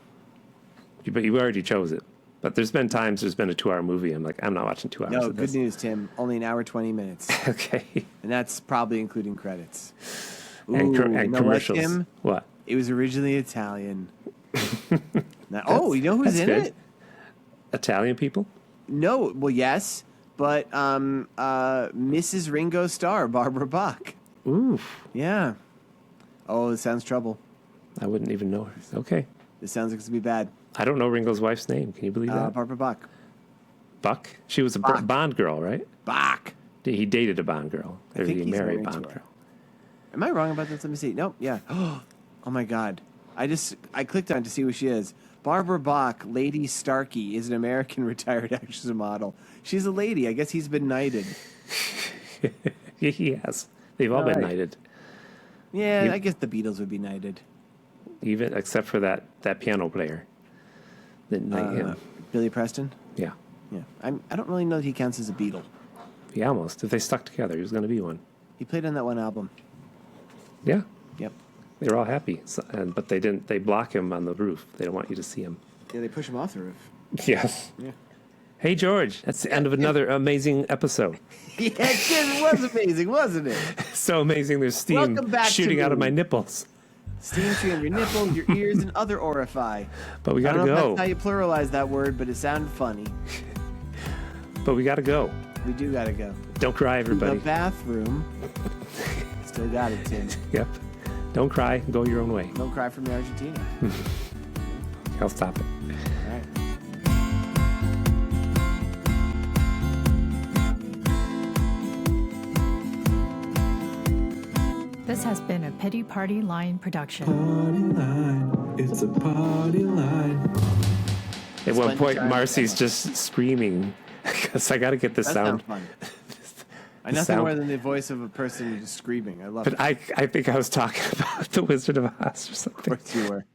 But you already chose it. But there's been times there's been a 2-hour movie. I'm like, I'm not watching 2 hours No, of good this. news, Tim. Only an hour, 20 minutes. Okay. And that's probably including credits. Ooh, And you know commercials. What, Tim? What? It was originally Italian. You know who's that's in good. it? Italian people? No, well, yes, but Mrs. Ringo Starr, Barbara Bach. Ooh. Yeah. Oh, this sounds trouble. I wouldn't even know her. Okay. This sounds like it's going to be bad. I don't know Ringo's wife's name. Can you believe that? Barbara Bach. Buck? She was a Bach. Bond girl, right? Bach. He dated a Bond girl. Or think he he's married a married Bond to her. girl. Am I wrong about this? Let me see. Nope. Yeah. Oh my God. I clicked on to see who she is. Barbara Bach, Lady Starkey, is an American retired actress and model. She's a lady. I guess he's been knighted. He has. They've all been knighted. Yeah, I guess the Beatles would be knighted. Even except for that piano player. Billy Preston? Yeah. Yeah. I don't really know that he counts as a Beatle. Yeah, almost. If they stuck together, he was going to be one. He played on that one album. Yeah. Yep. They were all happy. But they didn't. They block him on the roof. They don't want you to see him. Yeah, they push him off the roof. Yes. Yeah. Hey, George. That's the end of another amazing episode. Yeah, it was amazing, wasn't it? So amazing. There's steam Welcome back shooting to out of me. my nipples. Steam tree on your nipples, your ears, and other orify. But we I got to don't know if go. that's how you pluralize that word, but it sounded funny. But we got to go. We do gotta go. Don't cry, everybody. The bathroom. Still got it, Tim. Yep. Don't cry. Go your own way. Don't cry for me, Argentina. I'll stop it. All right. This has been a Pity Party Line production. Party line. It's a party line. At one Splendid point, time. Marcy's just screaming because I got to get the That sound. sounds fun. Nothing sound- more than the voice of a person just screaming. I love But it. I think I was talking about the Wizard of Oz or something. Of course you were.